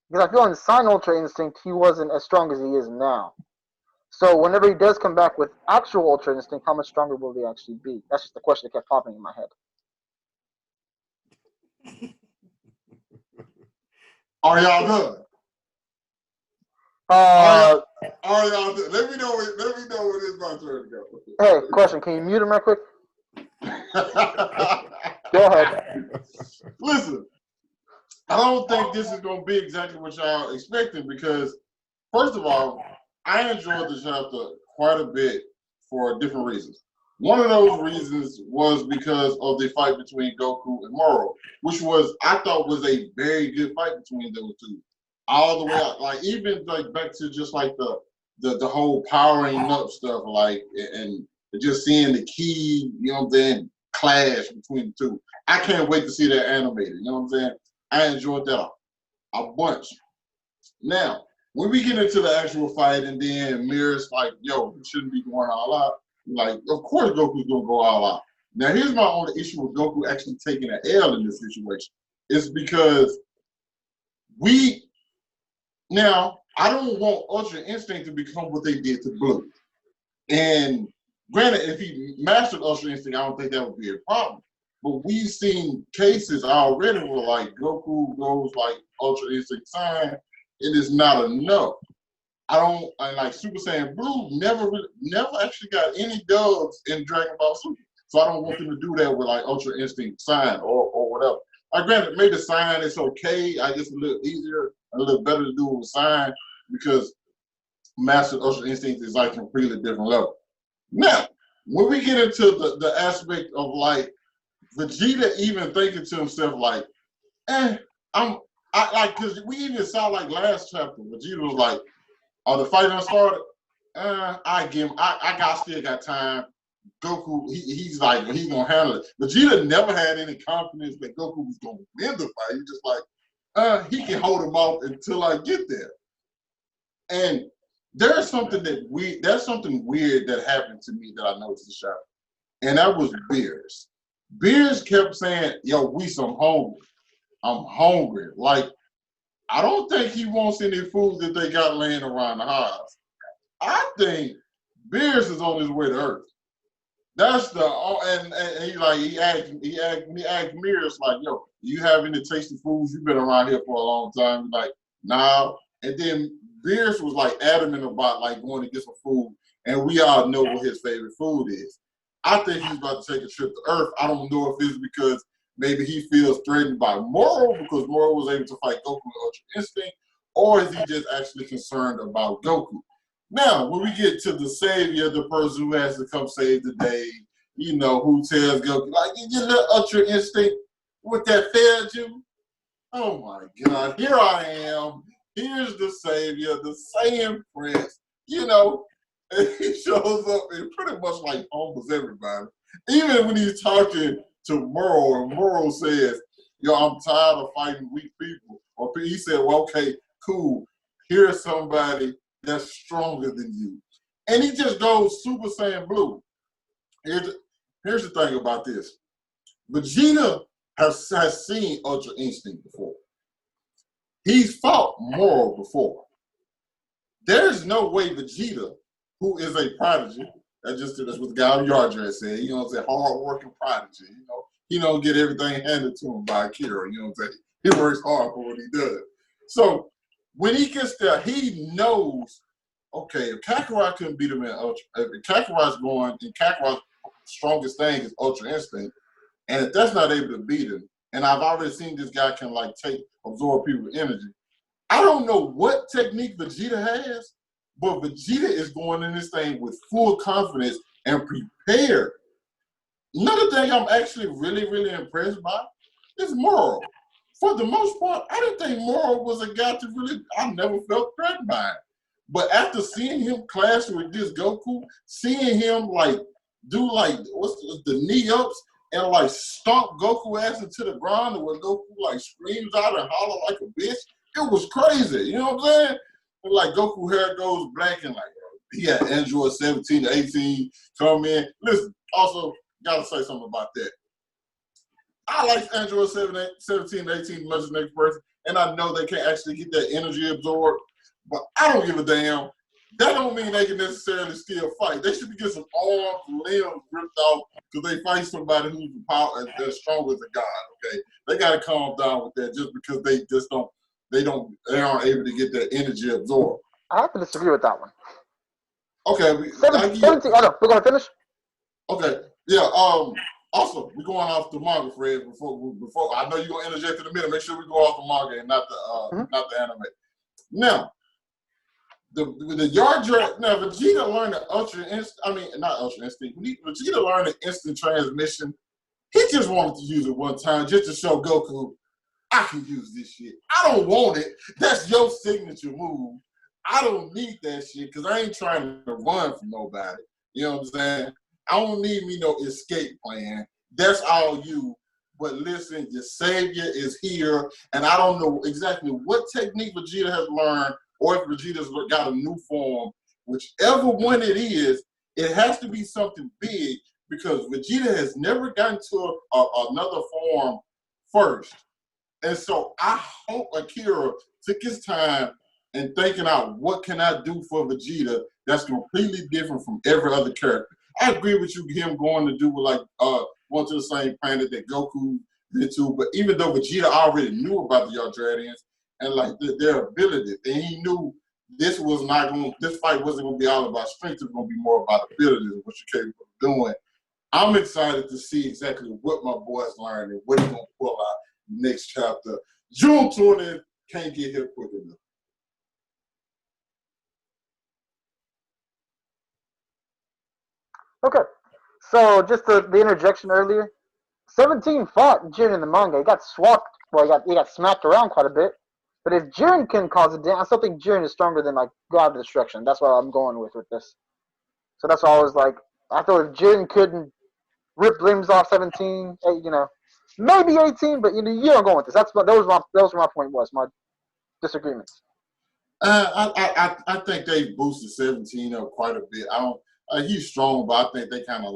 Because I feel in Sign Ultra Instinct he wasn't as strong as he is now. So whenever he does come back with actual Ultra Instinct, how much stronger will he actually be? That's just the question that kept popping in my head. Are y'all done? Uh, Are y'all done? Let me know when it's my turn to go. hey, question. Can you mute him right quick? Go ahead. Listen, I don't think this is going to be exactly what y'all expecting because, first of all, I enjoyed the chapter quite a bit for different reasons. One of those reasons was because of the fight between Goku and Moro, which I thought was a very good fight between those two. All the way out, like even like back to just like the whole powering up stuff, like and just seeing the key, you know what I'm saying, clash between the two. I can't wait to see that animated, you know what I'm saying? I enjoyed that a bunch. Now, when we get into the actual fight and then Mirror's like, yo, we shouldn't be going all out. Like, of course Goku's gonna go all out. Now, here's my only issue with Goku actually taking an L in this situation. It's because now, I don't want Ultra Instinct to become what they did to Blue. And granted, if he mastered Ultra Instinct, I don't think that would be a problem. But we've seen cases already where like Goku goes like Ultra Instinct Sign, it is not enough. And like Super Saiyan Blue never actually got any dubs in Dragon Ball Super. So I don't want them to do that with like Ultra Instinct Sign or whatever. Like granted, maybe Sign is okay. I guess a little easier, a little better to do with Sign because Master Ultra Instinct is like completely different level. Now, when we get into the aspect of like Vegeta even thinking to himself like, because we even saw like last chapter, Vegeta was like, oh, the fight done started. I give him. I still got time. Goku, he's like, he's gonna handle it. Vegeta never had any confidence that Goku was gonna win the fight. He's just like, he can hold him off until I get there. And there's something weird that happened to me that I noticed in the shop, and that was Beers. Beers kept saying, "Yo, I'm hungry. I'm hungry." Like, I don't think he wants any food that they got laying around the house. I think Beers is on his way to Earth. That's and he asked Beers like, "Yo, do you have any tasty foods? You've been around here for a long time." He's like, "Nah." And then Beers was like adamant about like going to get some food, and we all know what his favorite food is. I think he's about to take a trip to Earth. I don't know if it's because maybe he feels threatened by Moro because Moro was able to fight Goku with Ultra Instinct, or is he just actually concerned about Goku? Now, when we get to the savior, the person who has to come save the day, you know, who tells Goku, like, your little Ultra Instinct, what that failed you? Oh my God, here I am. Here's the savior, the Saiyan Prince, you know, and he shows up and pretty much like humbles everybody. Even when he's talking to Moro, and Moro says, yo, I'm tired of fighting weak people. Or he said, well, okay, cool. Here's somebody that's stronger than you. And he just goes Super Saiyan Blue. Here's the thing about this. Vegeta has seen Ultra Instinct before. He's fought Moro before. There's no way Vegeta, who is a prodigy, that's what the guy on Yardrat said, you know what I'm saying, hard-working prodigy, you know, he don't get everything handed to him by Akira, you know what I'm saying, he works hard for what he does. So when he gets there, he knows, okay, if Kakarot couldn't beat him in Ultra, if Kakarot's going, and Kakarot's strongest thing is Ultra Instinct, and if that's not able to beat him, and I've already seen this guy can like absorb people's energy, I don't know what technique Vegeta has, but Vegeta is going in this thing with full confidence and prepared. Another thing I'm actually really, really impressed by is Moro. For the most part, I didn't think Moro was a guy I never felt threatened by him. But after seeing him clash with this Goku, seeing him like do like, the knee ups and like stomp Goku ass into the ground and where Goku like screams out and holler like a bitch, it was crazy, you know what I'm saying? And like Goku hair goes black and like he had Android 17 to 18 come in. Listen, also gotta say something about that. I like Android 17 to 18 much as the next person, and I know they can't actually get that energy absorbed, but I don't give a damn. That don't mean they can necessarily still fight. They should be getting some arms, limbs ripped off because they fight somebody who's as strong as a god. Okay, they got to calm down with that just because they aren't able to get that energy absorbed. I have to disagree with that one. Okay, 17. Oh no, we're gonna finish. Okay, yeah. Also, we're going off the manga, Fred. Before I know you're gonna interject in a minute. Make sure we go off the manga and not the anime. Now. The yard drag. Now Vegeta learned the not ultra instinct. Vegeta learned the instant transmission. He just wanted to use it one time just to show Goku, I can use this shit. I don't want it. That's your signature move. I don't need that shit because I ain't trying to run from nobody. You know what I'm saying? I don't need me no escape plan. That's all you. But listen, your savior is here, and I don't know exactly what technique Vegeta has learned. Or if Vegeta's got a new form, whichever one it is, it has to be something big because Vegeta has never gotten to another form first. And so I hope Akira took his time and thinking out what can I do for Vegeta that's completely different from every other character. I agree with you, him going to do with going to the same planet that Goku did to, but even though Vegeta already knew about the Yardratians, and like their ability, and he knew this fight wasn't going to be all about strength. It was going to be more about ability, what you're capable of doing. I'm excited to see exactly what my boy's learned and what he's going to pull out next chapter. June 20th, can't get here quick enough. Okay, so just the interjection earlier. 17 fought Jiren in the manga. He got swapped. Well, he got smacked around quite a bit. But if Jiren can cause it, I still think Jiren is stronger than like God of Destruction. That's what I'm going with this. So that's why I was like, I thought if Jiren couldn't rip limbs off 17, maybe 18, but you don't go with this. That was my point. Was my disagreements. I think they boosted 17 up quite a bit. He's strong, but I think they kind of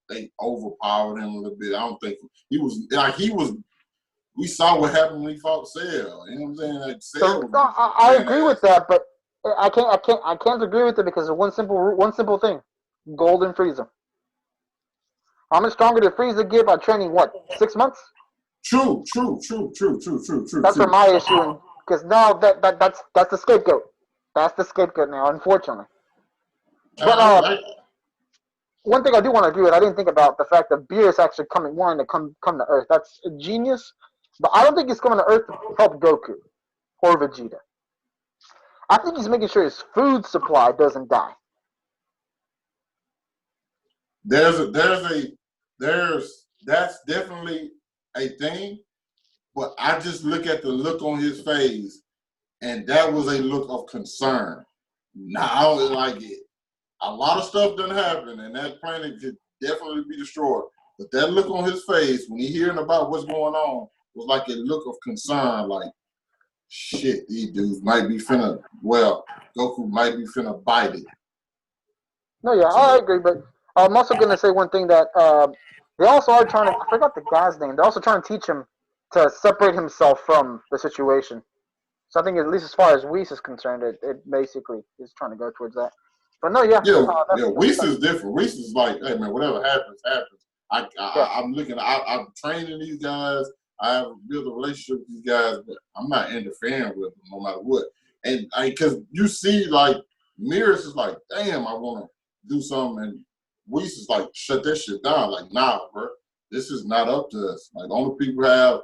they overpowered him a little bit. I don't think he was. We saw what happened when he fought Cell. You know what I'm saying? Like Cell. I agree with that, but I can't agree with it because of one simple thing: Golden Frieza. How much stronger did Frieza get by training? 6 months? True. That's where my issue, because now that's the scapegoat. That's the scapegoat now, unfortunately. But one thing I do want to agree with, I didn't think about the fact that Beerus actually wanting to come to Earth. That's a genius. But I don't think he's coming to Earth to help Goku or Vegeta. I think he's making sure his food supply doesn't die. That's definitely a thing. But I just look at the look on his face, and that was a look of concern. Now, a lot of stuff done happen, and that planet could definitely be destroyed. But that look on his face when he hearing about what's going on was like a look of concern, like, shit, these dudes might be Goku might be finna bite it. No, yeah, I agree, but I'm also going to say one thing that they also are trying to, I forgot the guy's name, they're also trying to teach him to separate himself from the situation. So I think at least as far as Whis is concerned, it basically is trying to go towards that. But no, yeah. Whis is different. Whis is like, hey man, whatever happens, happens. I'm training these guys. I have built a relationship with these guys, but I'm not interfering with them no matter what. And because you see, like, Mirrors is like, damn, I want to do something, and Whis is like, shut that shit down. Like, nah, bro, this is not up to us. Like, the only people have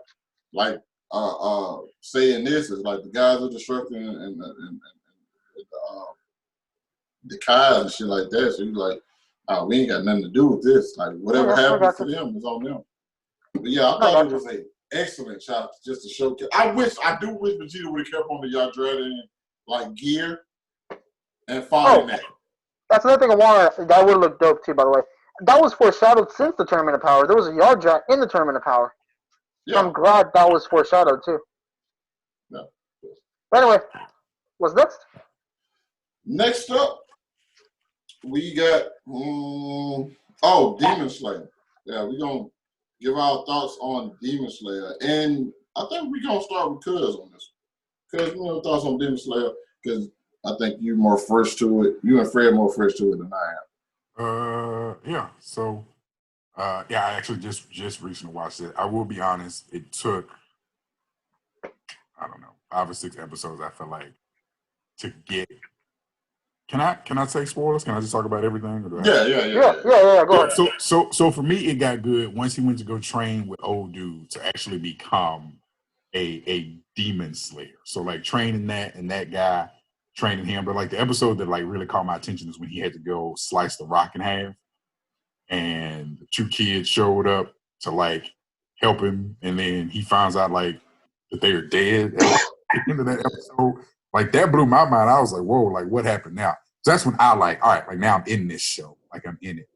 saying this is like the guys of destruction and the Kai and shit like that. So you're like, oh, we ain't got nothing to do with this. Like, whatever happens to them is on them. But yeah, I thought it was an excellent shot just to showcase. I do wish Vegeta would have kept on the Yardratian gear and fought in that. That's another thing I wanted. That would look dope too, by the way. That was foreshadowed since the Tournament of Power. There was a Yardrat in the Tournament of Power. Yeah. So I'm glad that was foreshadowed too. Yeah. But anyway, what's next? Next up, we got Demon Slayer. Yeah, we're gonna give our thoughts on Demon Slayer, and I think we're gonna start with Cuz on this. Cuz, thoughts on Demon Slayer? Because I think you more fresh to it. You and Fred more fresh to it than I am. Yeah. So, I actually just recently watched it. I will be honest. It took, I don't know, 5 or 6 episodes. I feel like to get. Can I say spoilers? Can I just talk about everything? Or Yeah. Go ahead. So for me, it got good once he went to go train with old dude to actually become a demon slayer. So like training that and that guy training him. But like the episode that like really caught my attention is when he had to go slice the rock in half, and the 2 kids showed up to like help him, and then he finds out like that they are dead at the end of that episode. Like that blew my mind. I was like, whoa, like what happened now? So that's when I like, all right, like now I'm in this show. Like I'm in it.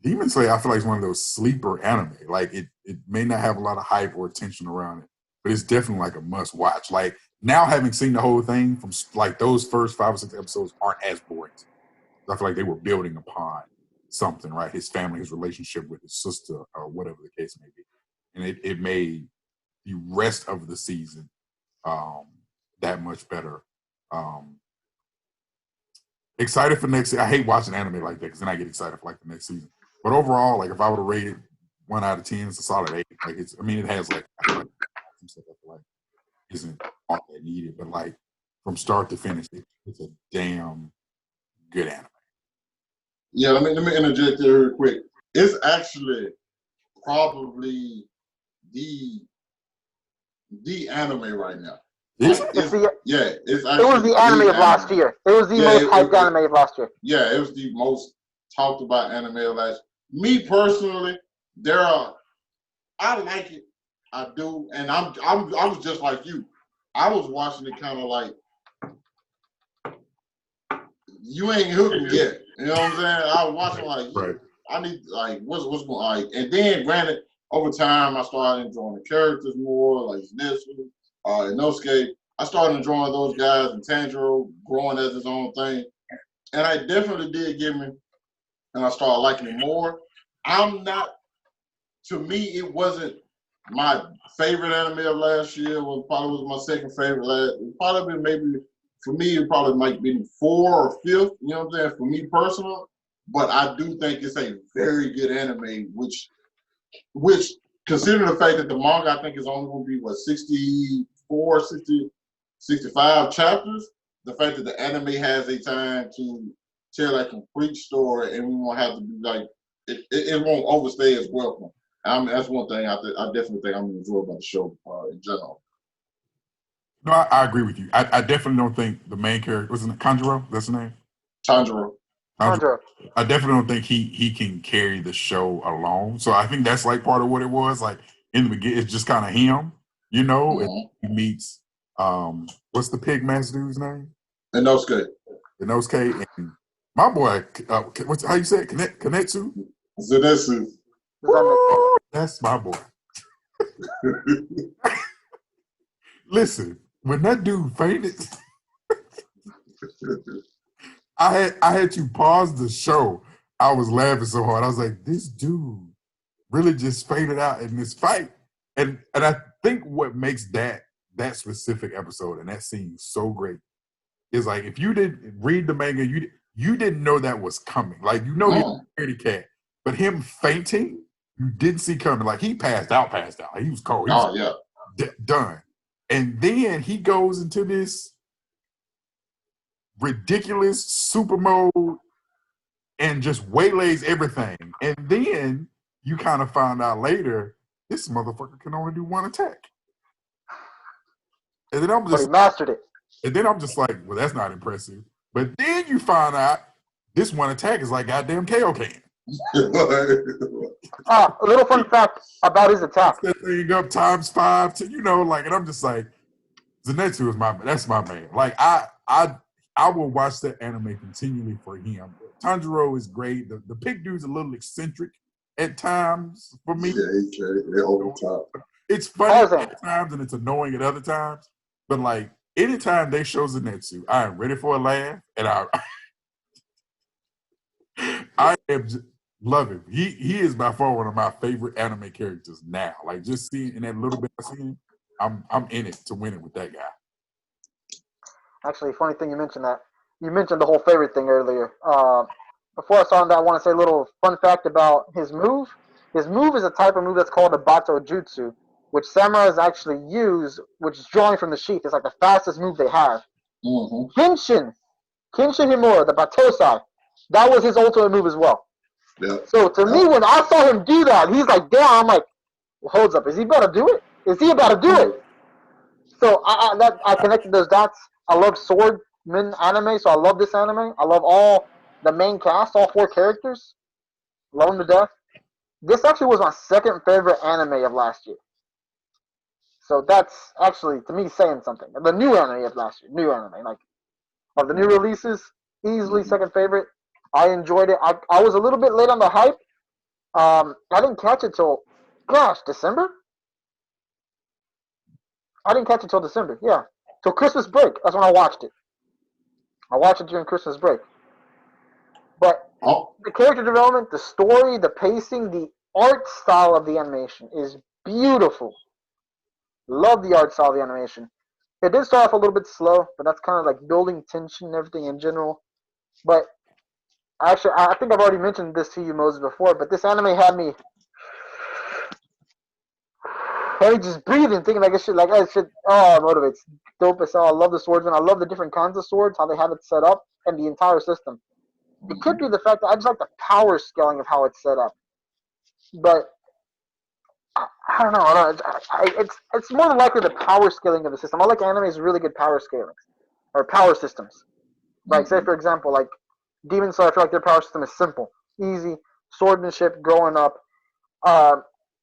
Demon Slayer, I feel like it's one of those sleeper anime. Like it may not have a lot of hype or attention around it, but it's definitely like a must watch. Like now having seen the whole thing from like those first 5 or 6 episodes aren't as boring. I feel like they were building upon something, right? His family, his relationship with his sister, or whatever the case may be. And it made the rest of the season that much better. Excited for next season. I hate watching anime like that because then I get excited for like the next season. But overall, like if I were to rate it 1 out of 10, it's a solid 8. Like it has like some stuff I feel like isn't all that needed, but like from start to finish, it's a damn good anime. Yeah, let me interject there real quick. It's actually probably the anime right now. It's actually it was the anime of last year. It was the most hyped anime of last year. Yeah, it was the most talked about anime of last year. Me personally, I like it. I do, and I was just like you. I was watching it kind of like you ain't hooked me yet. You know what I'm saying? I was watching like right. I need like what's going on, like, and then granted over time I started enjoying the characters more, like Zenitsu, Inosuke. I started enjoying those guys, and Tanjiro growing as his own thing, and I definitely did give me, and I started liking it more. To me, it wasn't my favorite anime of last year. It probably was my second favorite. Probably maybe. For me, it probably might be 4 or 5th, you know what I'm saying, for me personally. But I do think it's a very good anime, which considering the fact that the manga, I think, is only going to be, 64, 60, 65 chapters, the fact that the anime has a time to tell a complete story and we won't have to be like, it won't overstay its welcome. I mean, that's one thing I definitely think I'm going to enjoy about the show in general. No, I agree with you. I definitely don't think the main character, wasn't it Kanjuro? That's the name? Tanjiro. I definitely don't think he can carry the show alone. So I think that's like part of what it was. Like in the beginning, it's just kind of him, you know. Mm-hmm. And he meets what's the pig master dude's name? Inosuke. And my boy, how you say it? Kanetsu? Zenitsu. That's my boy. Listen, when that dude fainted, I had to pause the show. I was laughing so hard. I was like, this dude really just faded out in this fight. And I think what makes that specific episode and that scene so great is like if you didn't read the manga, you didn't know that was coming. Like he was a scaredy cat, but him fainting, you didn't see coming. Like he passed out. Like, he was cold. He was done. And then he goes into this ridiculous super mode and just waylays everything. And then you kind of find out later, this motherfucker can only do 1 attack. And then But he mastered it. And then I'm just like, well, that's not impressive. But then you find out this 1 attack is like goddamn KO can. A little fun fact about his attack. That thing up ×5 to, and I'm just like, Zenitsu that's my man. Like I will watch that anime continually for him. Tanjiro is great. The pig dude's a little eccentric at times for me. Yeah, over the top. It's funny at times and it's annoying at other times. But like anytime they show Zenitsu, I am ready for a laugh, and I love him. He is by far one of my favorite anime characters now. Like just seeing in that little bit I see him, I'm in it to win it with that guy. Actually, funny thing you mentioned that. You mentioned the whole favorite thing earlier. Before I saw that, I want to say a little fun fact about his move. His move is a type of move that's called a Bato Jutsu, which samurais actually use, which is drawing from the sheath. It's like the fastest move they have. Mm-hmm. Kenshin Himura, the Batosai, that was his ultimate move as well. Yeah. So to me, when I saw him do that, he's like, damn, I'm like, well, holds up, is he about to do it? Is he about to do it? So I connected those dots. I love swordman anime, so I love this anime. I love all the main cast, all 4 characters. Love them to death. This actually was my second favorite anime of last year. So that's actually, to me, saying something. The new anime of last year. New anime. Like, of the new releases, easily second favorite. I enjoyed it. I was a little bit late on the hype. I didn't catch it till, December? I didn't catch it till December, yeah. Till Christmas break. That's when I watched it. I watched it during Christmas break. But the character development, the story, the pacing, the art style of the animation is beautiful. Love the art style of the animation. It did start off a little bit slow, but that's kind of like building tension and everything in general. But actually, I think I've already mentioned this to you, Moses, before, but this anime had me just breathing, thinking like it should, it motivates. Dope as hell. I love the swordsman. I love the different kinds of swords, how they have it set up, and the entire system. It could be the fact that I just like the power scaling of how it's set up. But I don't know. It's more than likely the power scaling of the system. I like anime's really good power scaling or power systems. Like say for example, like Demon Slayer, I feel like their power system is simple, easy, swordsmanship, growing up.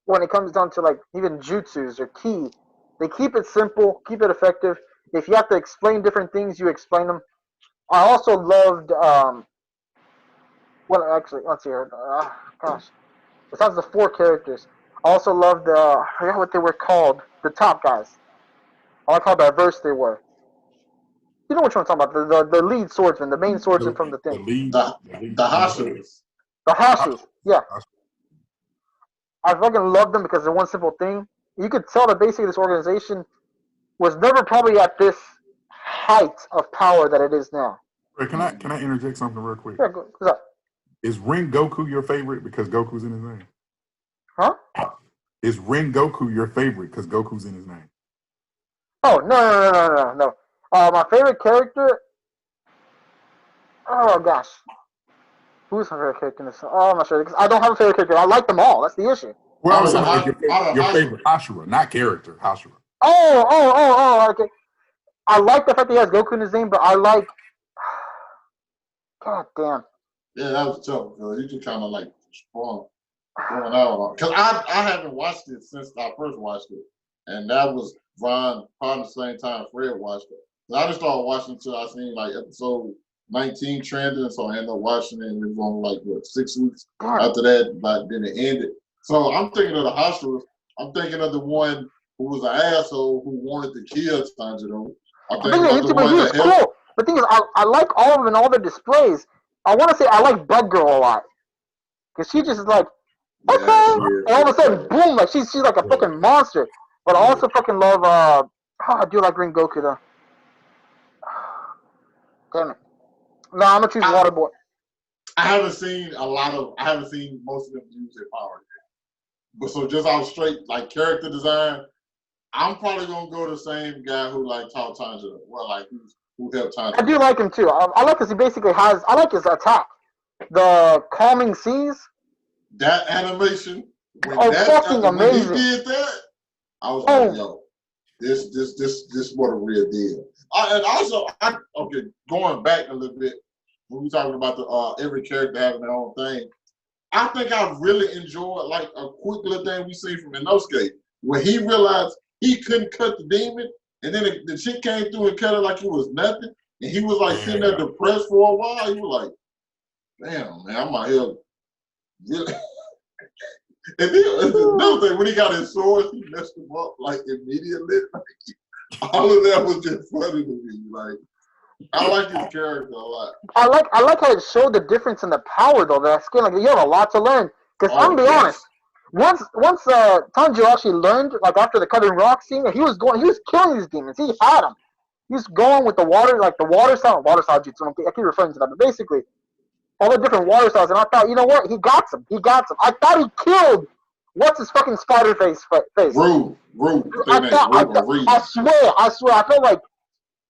When it comes down to like even jutsus or ki, they keep it simple, keep it effective. If you have to explain different things, you explain them. I also loved let's see here. Besides the 4 characters, I also loved I forgot what they were called. The top guys. I like how diverse they were. You know which one I'm talking about? The lead swordsman, the main swordsman from the thing. The Hashiras. The Hashis, yeah. I fucking love them because of one simple thing. You could tell that basically this organization was never probably at this height of power that it is now. Wait, can I interject something real quick? Yeah, what's up? Is Ring Goku your favorite because Goku's in his name? Huh? Is Ring Goku your favorite because Goku's in his name? Oh, no. My favorite character. Oh gosh, who's my favorite character in this? Oh, I'm not sure because I don't have a favorite character. I like them all. That's the issue. Well, I'm saying like your favorite Hashira, not character Hashira. Oh. Okay. I like the fact that he has Goku in his name, but I like. God damn. Yeah, that was tough because he just kind of like sprung out. Because I haven't watched it since I first watched it, and that was Ron probably the same time Fred watched it. So I just started watching until I seen like episode 19 trending, so I ended up watching it, and it was on like 6 weeks after that, but then it ended. So I'm thinking of the Hashiras. I'm thinking of the one who was an asshole who wanted to kill Tanjiro. I think he was cool. The thing is, I like all of them and all their displays. I want to say I like Bug Girl a lot because she just is like, okay, and all of a sudden, boom, like she's like a fucking monster. But I also fucking love. I do like Ring Goku though. Damn it. No, I'm gonna choose Waterboy. I haven't seen most of them use their power yet. But so just out straight like character design, I'm probably gonna go the same guy who like taught Tanjiro. Well, like who helped Tanjiro. I do like him too. I like because he basically has. I like his attack, the calming seas. That animation. Fucking amazing! When he did that, I was like, yo, this what a real deal. And also, going back a little bit, when we talking about the every character having their own thing, I think I really enjoyed like a quick little thing we see from Inosuke, where he realized he couldn't cut the demon, and then the chick came through and cut it like it was nothing, and he was like sitting there depressed for a while. He was like, damn, man, I'm out here really. And then another thing, when he got his swords, he messed him up like immediately. All of that was just funny to me. Like, I like his character a lot. I like how it showed the difference in the power though. That skin, like you have a lot to learn. Because I'm Oh, gonna be yes. honest. Once Tanjiro actually learned, like after the cutting rock scene, he was killing these demons. He had them. He was going with the water, like the water style jutsu. I keep referring to that, but basically all the different water styles. And I thought, you know what? He got some. He got some. I thought he killed. What's his fucking spider face? Rude. I swear. I felt like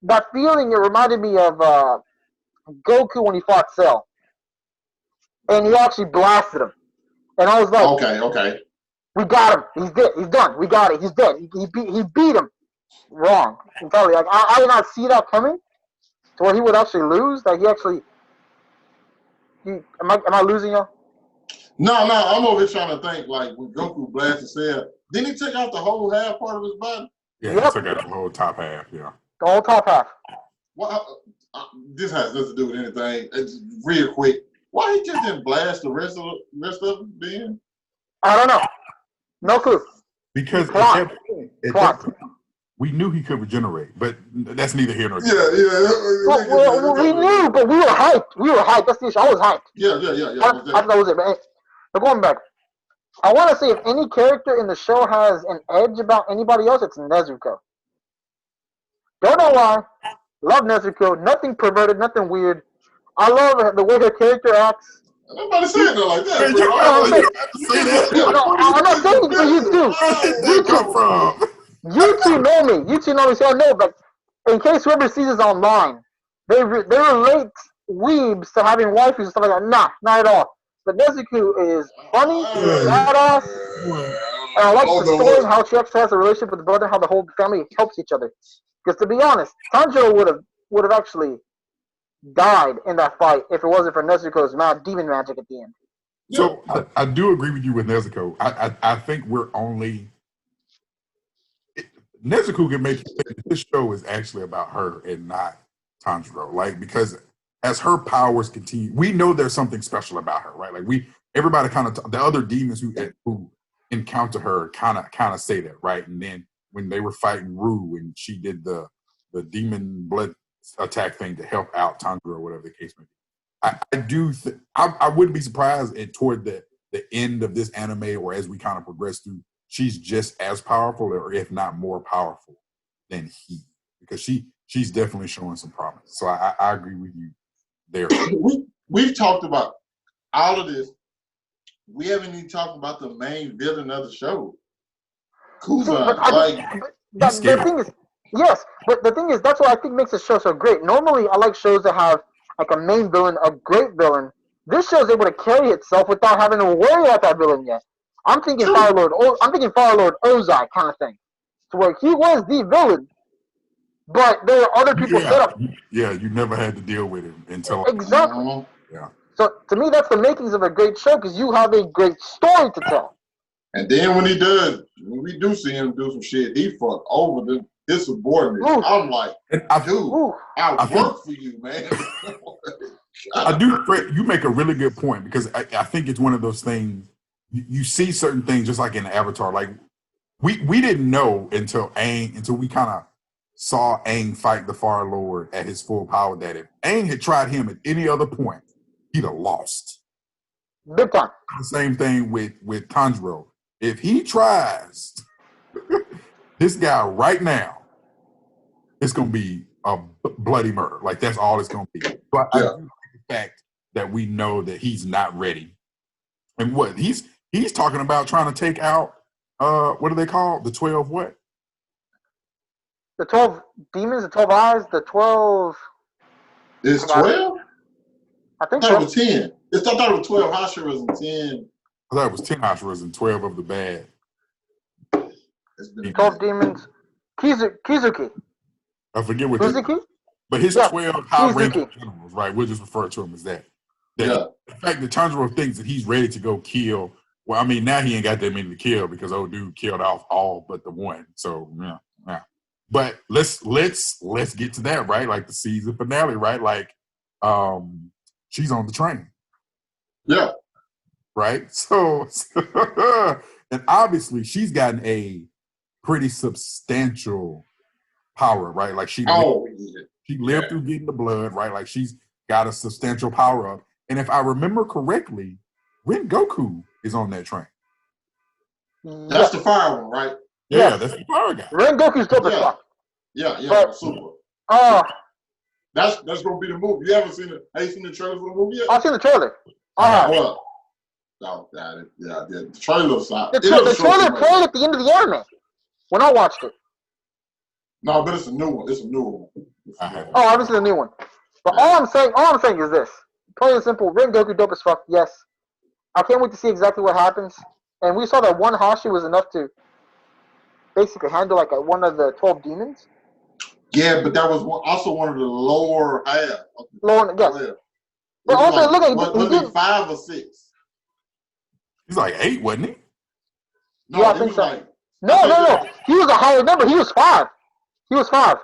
that feeling. It reminded me of Goku when he fought Cell, and he actually blasted him. And I was like, Okay. we got him. He's dead. He's done. We got it. He's dead. He beat him. Wrong. Entirely. Like I did not see that coming to where he would actually lose. Like he actually. Am I losing you? No, I'm over here trying to think, like, when Goku blasted Cell, didn't he take out the whole half part of his body? Yeah, Yep. he took out the whole top half. Yeah. The whole top half. Well, this has nothing to do with anything. It's real quick. Why he just didn't blast the rest of them, Ben? I don't know. No clue. Because Plot. at that point, we knew he could regenerate, but that's neither here nor there. Well, we knew, but we were hyped. That's the issue. I was hyped. Yeah. I thought that was it. But going back, I want to say if any character in the show has an edge about anybody else, it's Nezuko. Don't know why. Love Nezuko. Nothing perverted. Nothing weird. I love the way her character acts. Nobody saying it like that. Man, you don't have to say that. I'm not saying it for you too. Where did that come from? You two know me. You two know me, so I know. But in case whoever sees this online, they relate weebs to having waifus and stuff like that. Nah, not at all. But Nezuko is funny, badass, and I like the story and how she actually has a relationship with the brother, how the whole family helps each other. Because to be honest, Tanjiro would have actually died in that fight if it wasn't for Nezuko's demon magic at the end. So I do agree with you with Nezuko. I think we're only Nezuko can make you think that this show is actually about her and not Tanjiro. Like, because as her powers continue, we know there's something special about her, right? Like everybody kind of the other demons who encounter her kind of say that, right? And then when they were fighting Rue and she did the demon blood attack thing to help out Tanjiro or whatever the case may be. I wouldn't be surprised toward the end of this anime or as we kind of progress through, she's just as powerful or if not more powerful than he, because she's definitely showing some promise. So I agree with you there. We've talked about all of this. We haven't even talked about the main villain of the show. Kuzan. The thing is, yes, but the thing is, that's what I think makes the show so great. Normally, I like shows that have like a main villain, a great villain. This show is able to carry itself without having to worry about that villain yet. I'm thinking Fire Lord Ozai kind of thing, to where he was the villain, but there were other people set up. Yeah, you never had to deal with him until exactly. Yeah. So to me, that's the makings of a great show because you have a great story to tell. And then when we do see him do some shit, he fuck over his subordinates. I'm like, dude, I work for you, man. I do. You make a really good point because I think it's one of those things. You see certain things just like in Avatar. Like we didn't know until we kind of saw Aang fight the Fire Lord at his full power that if Aang had tried him at any other point, he'd have lost. Big time. The same thing with Tanjiro. If he tries this guy right now, it's gonna be a bloody murder. Like that's all it's gonna be. But I do like the fact that we know that he's not ready. And what he's talking about trying to take out what do they call the 12 what? The 12 demons, the 12 eyes, the 12. It's 12? I think so. so. It was 10. I thought it was 12 Hashiras and 10. I thought it was 10 Hashiras and 12 of the bad. 12 demons. Kizuki. I forget what Kizuki? But his 12 high-ranking generals, right? We'll just refer to him as that. The fact that Tanjiro thinks that he's ready to go kill. Well, I mean, now he ain't got that many to kill because old dude killed off all but the one. So yeah. But let's get to that, right? Like the season finale, right? Like she's on the train. Yeah. Right? So and obviously she's gotten a pretty substantial power, right? Like she lived through getting the blood, right? Like she's got a substantial power up. And if I remember correctly, Rengoku is on that train. That's the fire one, right? Yeah, that's the power guy. Rengoku's dope as fuck. Yeah, But, super. That's gonna be the movie. You haven't seen it? Have you seen the trailer for the movie yet? I've seen the trailer. The trailer's out. The trailer played at the end of the anime when I watched it. No, but it's a new one. It's a new one. Oh, obviously the new one. But all I'm saying is this: plain and simple, Rengoku dope as fuck. Yes, I can't wait to see exactly what happens. And we saw that one Hashi was enough to basically handle like one of the 12 demons. Yeah, but that was also one of the lower half. Yes. But also, like, look at he did 5 or 6. He's like 8, wasn't he? No, yeah, I think so. Like, no. He was a higher number. He was 5. He was 5.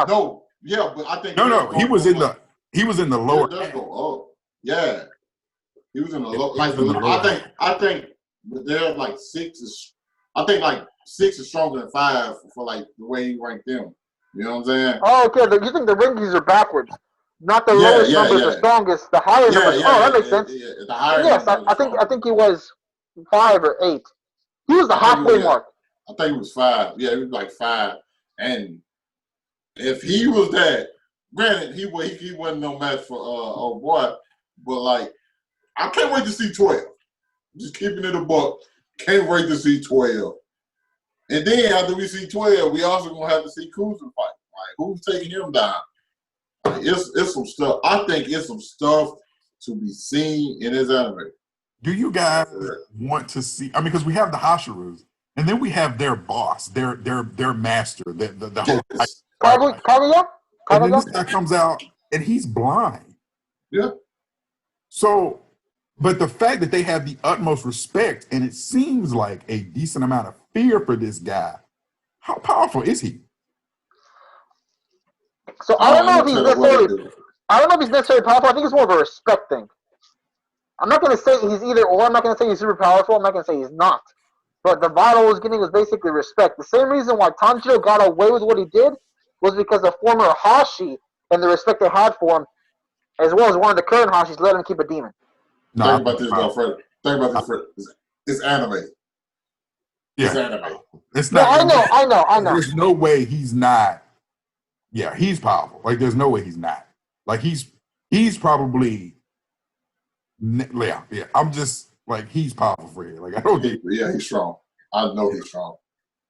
No, yeah, but I think no. He was in the lower. It does go up. Yeah, he was in the low. Like I think they're like 6 is. I think like 6 is stronger than 5 for like the way he ranked them. You know what I'm saying? Oh, okay. You think the rankings are backwards? Not the lowest number is the strongest. The higher number. That makes sense. The higher. Yes, I think he was 5 or 8. He was the halfway mark. I think he was 5. Yeah, he was like 5. And if he was that, granted, he wasn't no match for old boy, but like I can't wait to see 12. Just keeping it a buck. Can't wait to see 12. And then after we see 12, we also gonna have to see Kuzan fight. Like who's taking him down? Like, it's some stuff. I think it's some stuff to be seen in his anime. Do you guys want to see? I mean, because we have the Hashiras, and then we have their boss, their master, the whole. Kaguya? And then this guy comes out and he's blind. Yeah. So, but the fact that they have the utmost respect and it seems like a decent amount of fear for this guy, how powerful is he? So I don't know if he's necessarily powerful. I think it's more of a respect thing. I'm not going to say he's either or. I'm not going to say he's super powerful. I'm not going to say he's not. But the vibe I was getting was basically respect. The same reason why Tanjiro got away with what he did was because the former Hashi and the respect they had for him, as well as one of the current Hashis, let him keep a demon. No, think about this, though, Fred. Think about this, Fred. It's anime. Yeah. It's anime. It's not. No, I know. There's no way he's not. Yeah, he's powerful. Like, there's no way he's not. Like, he's probably. Yeah. I'm just like he's powerful for you. Like I don't think. Yeah, he's strong. I know he's strong.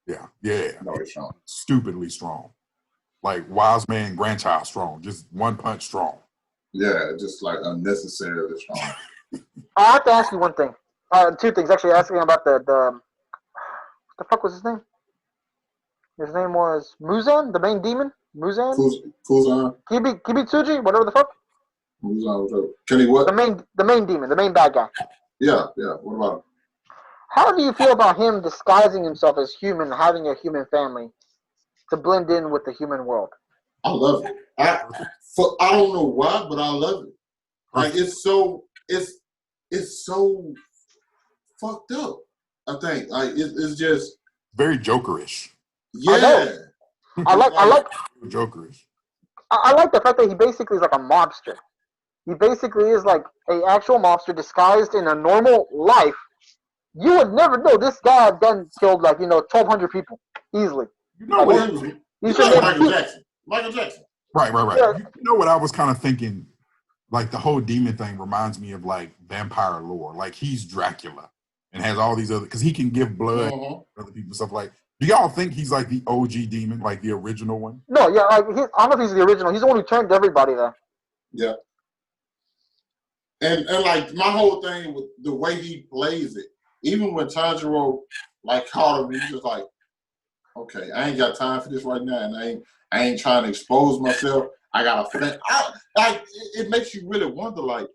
Yeah. I know he's strong. Stupidly strong. Like wise man, grandchild strong. Just one punch strong. Yeah, just like unnecessarily strong. I have to ask you one thing. 2 things actually. Asking about the fuck was his name? His name was Muzan, the main demon. Muzan. Kuzan. Kibitsuji, whatever the fuck. Muzan. Kenny what? The main demon, the main bad guy. Yeah. What about him? How do you feel about him disguising himself as human, having a human family, to blend in with the human world? I love it. I don't know why, but I love it. Like it's so fucked up. I think like it's just very Jokerish. Yeah, I like Jokerish. I like the fact that he basically is like a mobster. He basically is like an actual mobster disguised in a normal life. You would never know this guy done killed 1,200 people easily. You know what? Michael Jackson. Right. Yeah. You know what I was kind of thinking? Like the whole demon thing reminds me of like vampire lore. Like he's Dracula and has all these other because he can give blood to other people, stuff like. Do y'all think he's like the OG demon, like the original one? No, yeah, I don't know if he's the original. He's the one who turned everybody there. Yeah. And like my whole thing with the way he plays it, even when Tanjiro like called him, he's just like, okay, I ain't got time for this right now, and I ain't trying to expose myself. I got it makes you really wonder, like,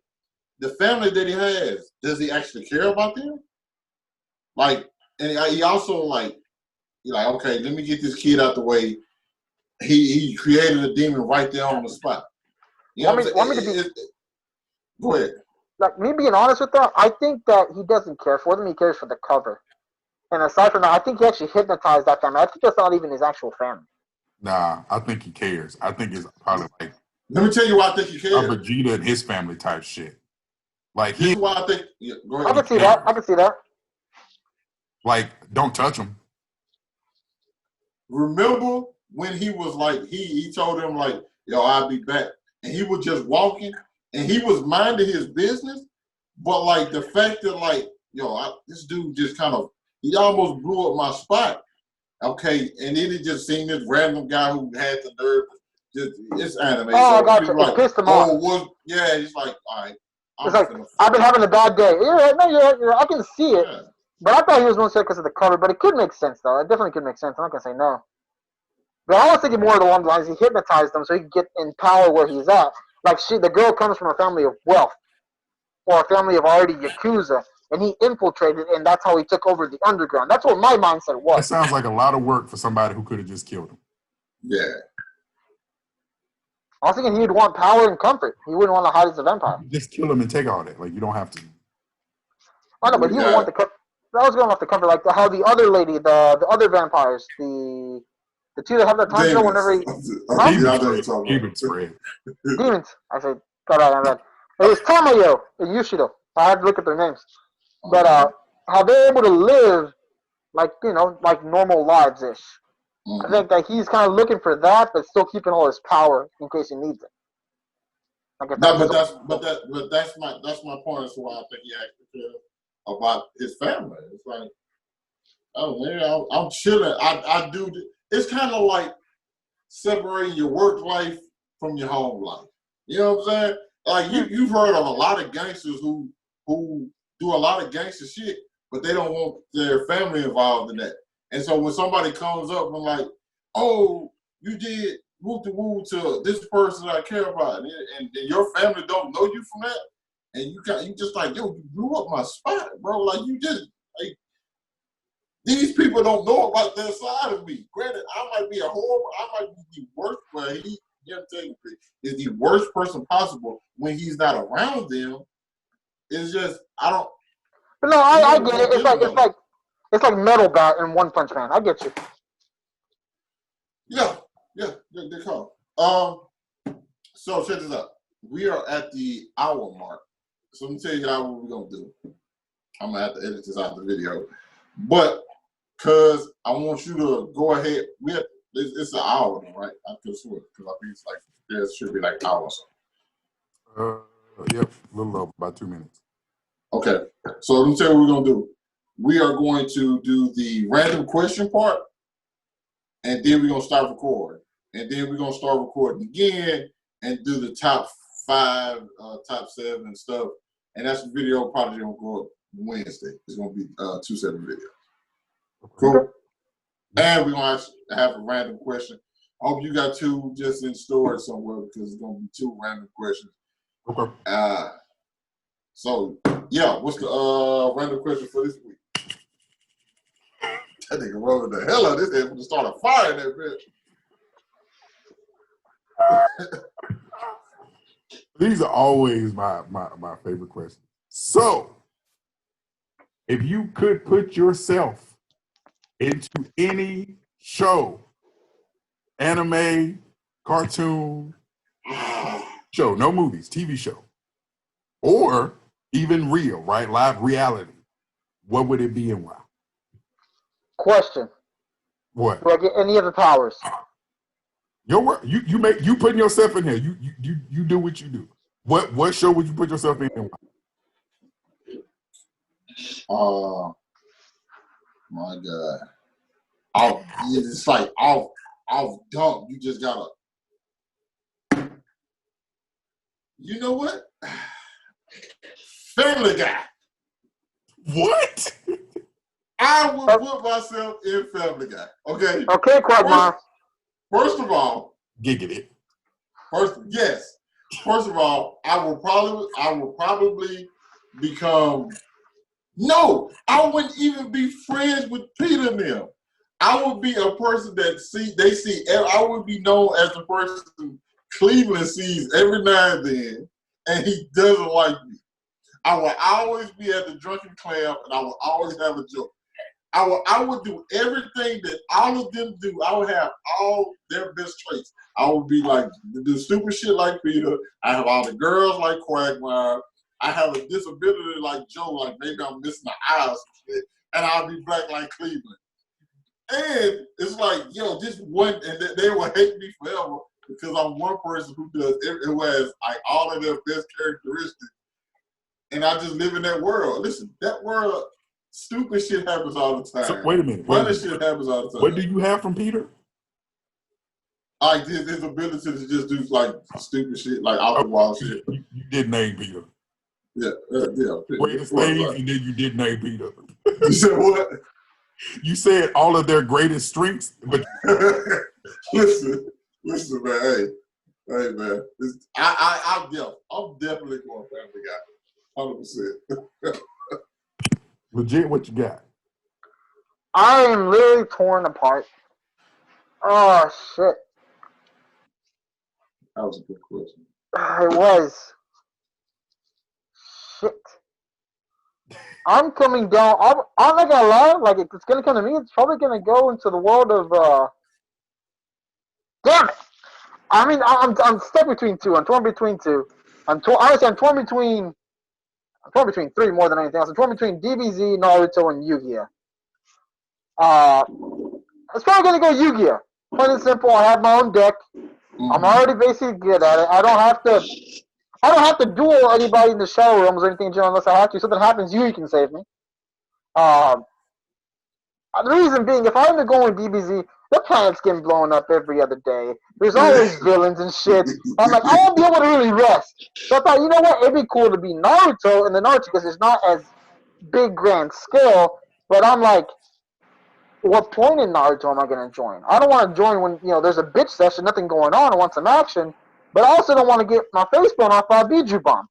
the family that he has, does he actually care about them? Like, and he also like, you're like, okay, let me get this kid out the way. He created a demon right there on the spot. You know go ahead. Like me being honest with that, I think that he doesn't care for them. He cares for the cover. And aside from that, I think he actually hypnotized that family. I think that's not even his actual family. Nah, I think he cares. I think it's probably like Let me tell you why I think he a cares. Vegeta and his family type shit. Like This he is why I think. Yeah, go I ahead. can see that. I can see that. like don't touch him. Remember when he was like he told him like, yo, I'll be back, and he was just walking and he was minding his business, but like the fact that like, yo, this dude just kind of he almost blew up my spot. Okay, and then it just seemed this random guy who had the nerve. Just it's anime, Oh, I so got you. people It like, pissed him oh, off. what? Yeah, he's like, all right, I'm It's like, finna I've been having a bad day. You're right. No, you're right. I can see it. yeah. But I thought he was going to say it because of the cover. But it could make sense, though. It definitely could make sense. I'm not going to say no. But I was thinking more along the lines he hypnotized him so he could get in power where he's at. Like, the girl comes from a family of wealth or a family of already Yakuza. And he infiltrated, and that's how he took over the underground. That's what my mindset That was. sounds like a lot of work for somebody who could have just killed him. Yeah. I was thinking he'd want power and comfort. He wouldn't want to hide as a vampire. Just kill him and take all that. Like you don't have to. I know, but he would want the comfort. I was going off the comfort, like how the other lady, the other vampires, the two that have the tanjiro whenever he, huh? Demon spread. Demons. I said, got out of that. It was Tamayo and Yushido. I had to look at their names. But how they're able to live like, like normal lives ish. I think that he's kind of looking for that, but still keeping all his power in case he needs it. Like No, but that's my point as to why I think he actually cares about his family. It's like, oh man, I'm chilling. I do. It's kind of like separating your work life from your home life. You know what I'm saying? Like you've heard of a lot of gangsters who do a lot of gangster shit, but they don't want their family involved in that. And so when somebody comes up and like, oh, you did woo to woo to this person I care about, and your family don't know you from that, and you just like, yo, you blew up my spot, bro. Like you just like these people don't know about their side of me. Granted, I might be I might be the worst, but he is the worst person possible when he's not around them. It's just I don't. But no, I get it. It's like Metal Bat and One Punch Man. I get you. Yeah, good call. So check this out. We are at the hour mark. So let me tell you what we're gonna do. I'm gonna have to edit this out of the video, but because I want you to go ahead. It's an hour, right? I could swear because I think it's like there should be like hours. Yep, a little over, about 2 minutes. Okay, so let me tell you what we're gonna do. We are going to do the random question part, and then we're gonna start recording, and then we're gonna start recording again and do the top 5, top 7 and stuff. And that's the video probably gonna go up Wednesday. It's gonna be 2 separate videos. Cool. And we're gonna have a random question. I hope you got 2 just in storage somewhere because it's gonna be 2 random questions. Okay. So yeah, what's the random question for this week? That nigga rolling the hell out of this head to start a fire in that bitch. These are always my favorite questions. So, if you could put yourself into any show, anime, cartoon, show, no movies, TV show, or even real, right? Live reality, what would it be and why? Question. What? Do I get any of the powers? Your work. You putting yourself in here. You do what you do. What show would you put yourself in and why? My God. It's like off dump. You just gotta. You know what? Family Guy. What? I will put myself in Family Guy. Okay. Okay, Quagmire. First of all, Giggity. Yes. First of all, I will probably become. No, I wouldn't even be friends with Peter and them. I would be a person that I would be known as the person Cleveland sees every now and then, and he doesn't like me. I will always be at the drunken clam, and I will always have a joke. I would do everything that all of them do. I would have all their best traits. I would be like do stupid shit like Peter. I have all the girls like Quagmire. I have a disability like Joe, like maybe I'm missing the eyes and shit, and I'll be black like Cleveland. And it's like, yo, this one, and they will hate me forever because I'm one person who has like all of their best characteristics, and I just live in that world. Listen, that world, stupid shit happens all the time. So, wait a minute. Funny shit happens all the time. What do you have from Peter? Like his ability to just do like stupid shit, like off the wall shit. You did name Peter. Yeah. Greatest things, and then you did name Peter. You said what? You said all of their greatest strengths, but listen, man. Hey, man. I'm definitely going Family Guy, 100%. legit, what you got? I am literally torn apart. Oh shit! That was a good question. It was. Shit. I'm coming down. I'm not gonna lie. Like it's gonna come to me. It's probably gonna go into the world of. Damn it! I mean, I'm stuck between two. I'm torn between two. Honestly, I'm torn between three more than anything else. I'm torn between DBZ, Naruto, and Yu-Gi-Oh. It's probably gonna go Yu-Gi-Oh. Plain and simple. I have my own deck. I'm already basically good at it. I don't have to duel anybody in the shadow rooms or anything unless I have to. Something happens, you can save me. The reason being, if I end up going DBZ, the planet's getting blown up every other day. There's always villains and shit. I'm like, I won't be able to really rest. So I thought, you know what? It'd be cool to be Naruto in the Naruto because it's not as big grand scale. But I'm like, what point in Naruto am I going to join? I don't want to join when there's a bitch session, nothing going on. I want some action. But I also don't want to get my face blown off by a Biju bomb.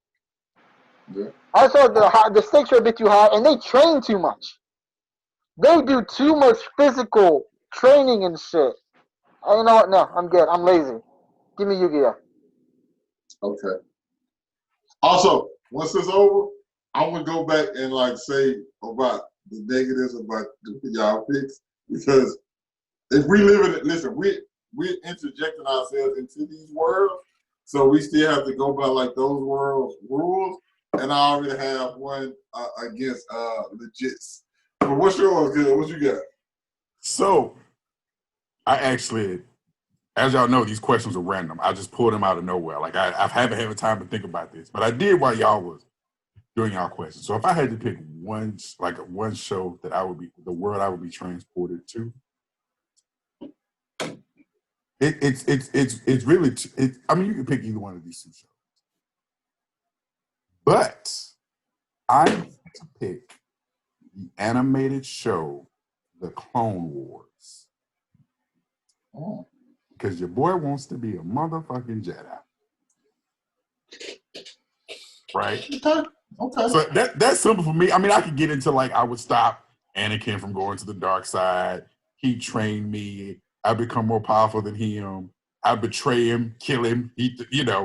Yeah. I saw the stakes are a bit too high, and they train too much. They do too much physical training and shit. And you know what? No, I'm good. I'm lazy. Give me Yu-Gi-Oh. Okay. Also, once it's over, I'm gonna go back and like say about the negatives about y'all picks because if we live in it, listen, we're interjecting ourselves into these worlds, so we still have to go by like those world rules. And I already have one against legits. But what's yours, good? What you got? So, I actually, as y'all know, these questions are random. I just pulled them out of nowhere. Like I haven't had time to think about this, but I did while y'all was doing y'all questions. So if I had to pick one show that the world I would be transported to, it's really. I mean, you can pick either one of these two shows, but I'm going to pick the animated show, The Clone Wars. Oh. Because your boy wants to be a motherfucking Jedi. Right? Okay. So that's simple for me. I mean, I could get into like, I would stop Anakin from going to the dark side. He trained me. I become more powerful than him. I betray him, kill him.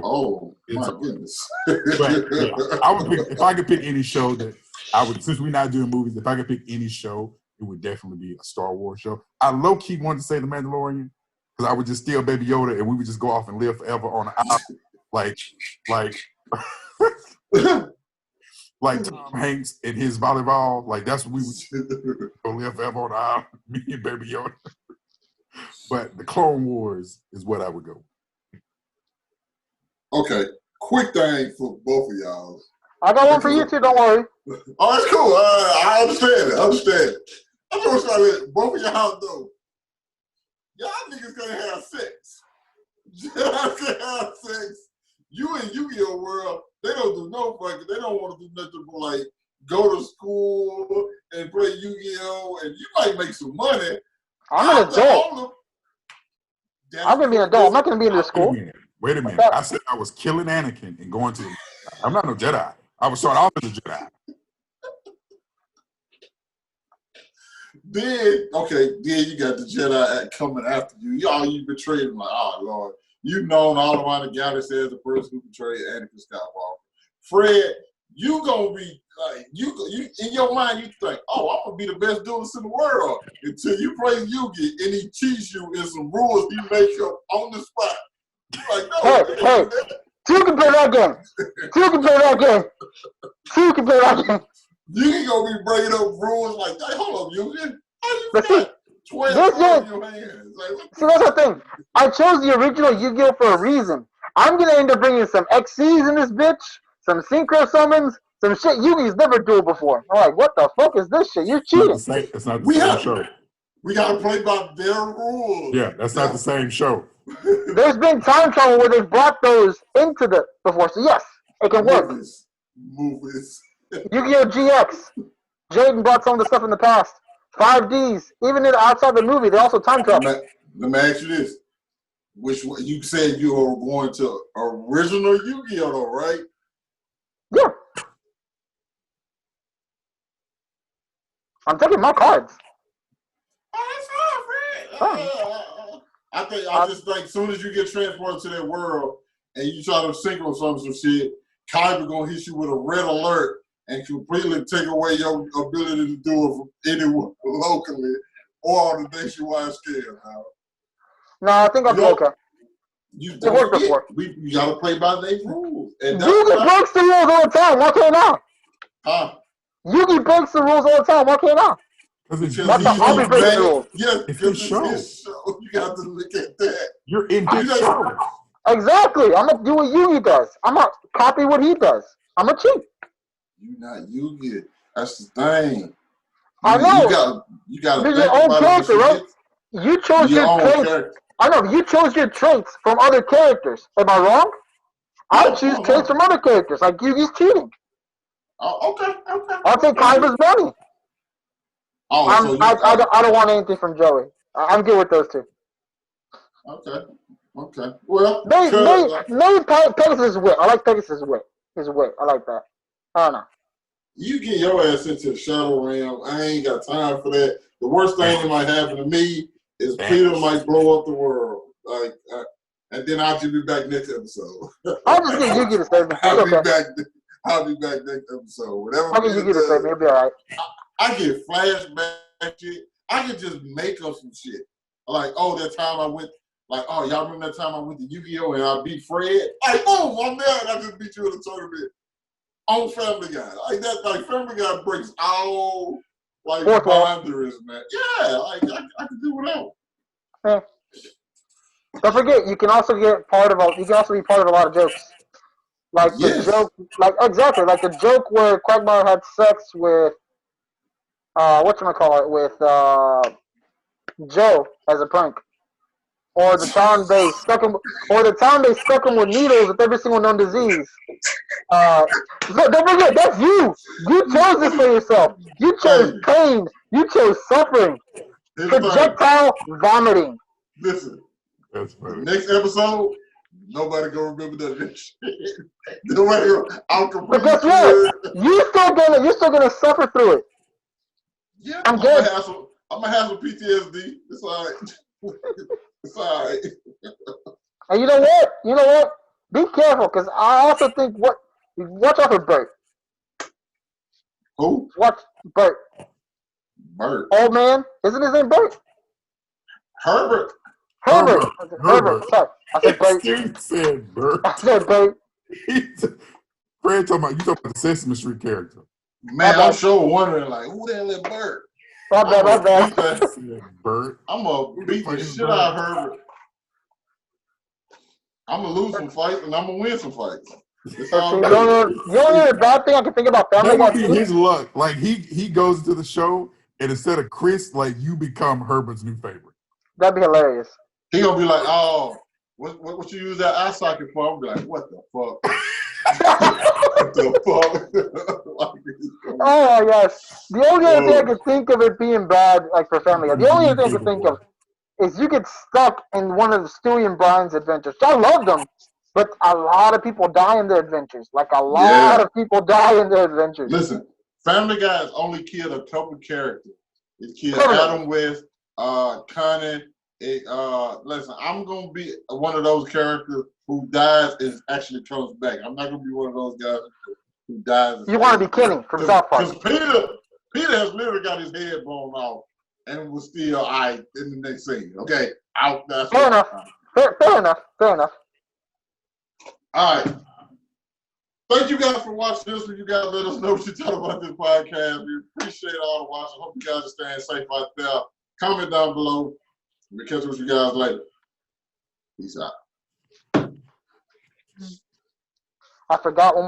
Oh, my goodness. But yeah, I would pick, if I could pick any show that I would, since we're not doing movies, if I could pick any show, it would definitely be a Star Wars show. I low-key wanted to say The Mandalorian, because I would just steal Baby Yoda and we would just go off and live forever on an island, like Tom Hanks and his volleyball. Like that's what we would go live forever on an island, me and Baby Yoda. But the Clone Wars is what I would go. Okay, quick thing for both of y'all. I got one for you too. Don't worry. Oh, that's cool. I understand it. I'm just trying to let both of y'all know. Y'all niggas gonna have sex. Y'all gonna have sex. You in Yu-Gi-Oh world, they don't do no fucking. They don't want to do nothing but like go to school and play Yu-Gi-Oh, and you might make some money. I'm an adult. I'm gonna be an adult. I'm not gonna be in the school. Wait a minute. I said I was killing Anakin and going to. I'm not no Jedi. I was starting off as a Jedi. Then you got the Jedi coming after you. You betrayed him like, oh Lord. You've known all around the galaxy as the person who betrayed Anakin Skywalker. Fred, you gonna be like you in your mind. You think, oh, I'm gonna be the best duelist in the world until you play Yugi and he teach you in some rules he makes up on the spot. You're like, no, Hey, two can play that game. Two can play that game. Two can play that game. You gonna be bringing up rules like that. Hold up, Yugi. How you But got see, 12 this cards is in your hands? Like, see that's the thing. I chose the original Yu-Gi-Oh for a reason. I'm gonna end up bringing some XCs in this bitch, some synchro summons, some shit Yugi's never dueled before. I'm like, what the fuck is this shit? You're cheating. It's not the we same have show. we gotta play by their rules. Yeah, that's not the same show. There's been time travel where they've brought those into the before, so yes, it can work. Movies. Yu-Gi-Oh! GX. Jaden brought some of the stuff in the past. 5Ds. Even outside the movie, they also time travel. Let me ask you this. Which one, you said you were going to original Yu-Gi-Oh! Though, right? Yeah. I'm taking my cards. I just think as soon as you get transported to that world and you try to synchro some shit, Kyber gonna hit you with a red alert and completely take away your ability to do it from anywhere locally or on the nationwide scale. No, I think I'll be okay. You It worked before. You gotta play by their rules. And Yugi breaks the rules all the time. Why can't I? Huh? Yugi breaks the rules all the time. Why can't I? Because I'll be breaking the rules. Yeah, it's because his it's his show. You got to look at that. You're in his show. Exactly. I'm gonna do what Yugi does. I'm gonna copy what he does. I'm gonna cheat. You're not Yugi. That's the thing. I know. You got to You're think your own about character, it. right? You chose your traits. Character. I know. You chose your traits from other characters. Am I wrong? I choose traits from other characters. Like Yugi's cheating. Oh, okay. I'll take Kyber's money. Oh, I don't want anything from Joey. I'm good with those two. Okay. Well, maybe Pegasus' wit. I like Pegasus' wit. His wit. I like that. I don't know. You get your ass into the shadow realm. I ain't got time for that. The worst thing that might happen to me is Peter might blow up the world. And then I'll just be back next episode. I'll just get Yugi to save me. I'll be back next episode. Whatever. I'll get Yugi to save me. It'll be alright. I get flashback shit. I can just make up some shit. Like, oh, that time I went. Like, oh, y'all remember that time I went to Yu-Gi-Oh! And I beat Fred? Like, boom, I'm there and I just beat you in the tournament. On Family Guy. Like that, like Family Guy breaks all like boundaries, man. Yeah, like I can do whatever. Yeah. Don't forget, you can also get part of you can also be part of a lot of jokes. Like the joke, like exactly, like the joke where Quagmire had sex with with Joe as a prank. Or the time they stuck him with needles with every single known disease. So don't forget, that's you. You chose this for yourself. You chose pain. You chose suffering. Projectile vomiting. Listen, next episode, nobody gonna remember that shit. Nobody gonna. But guess what? You're still gonna suffer through it. Yeah, I'm gonna have some PTSD. It's all right. It's all right. And you know what? Be careful, because I also think watch out for Bert. Who? Watch Bert. Bert. Old man. Isn't his name Bert? Herbert. Sorry. I said Bert. Steve said Bert. I said Bert. Fred talking about the Sesame Street character. Man, I'm sure wondering like, who the hell is Bert? My bad. Bert. I'm gonna beat the shit out of Herbert. I'm gonna lose some fights and I'm gonna win some fights. You know the bad thing I can think about Family Guy? That would be his luck. Like he goes to the show and instead of Chris, like you become Herbert's new favorite. That'd be hilarious. He gonna be like, oh, what you use that eye socket for? I'm gonna be like, what the fuck? What the fuck? Oh my gosh. The only other thing I can think of it being bad, like for Family Guy, the only other thing I can think of is you get stuck in one of the Stewie and Brian's adventures. I love them, but a lot of people die in their adventures. Like a lot of people die in their adventures. Listen, Family Guy has only killed a couple characters. It killed Adam West, Connie. Listen, I'm gonna be one of those characters who dies and actually comes back. I'm not gonna be one of those guys. who dies. You want to be Kenny from South Park. Because Peter has literally got his head blown off and was still all right in the next scene. Okay, out. That's Fair enough. Fair enough. Fair enough. All right. Thank you guys for watching this one. You guys let us know what you thought about this podcast. We appreciate all the watching. Hope you guys are staying safe out there. Comment down below. We'll catch up with you guys later. Peace out. I forgot one more.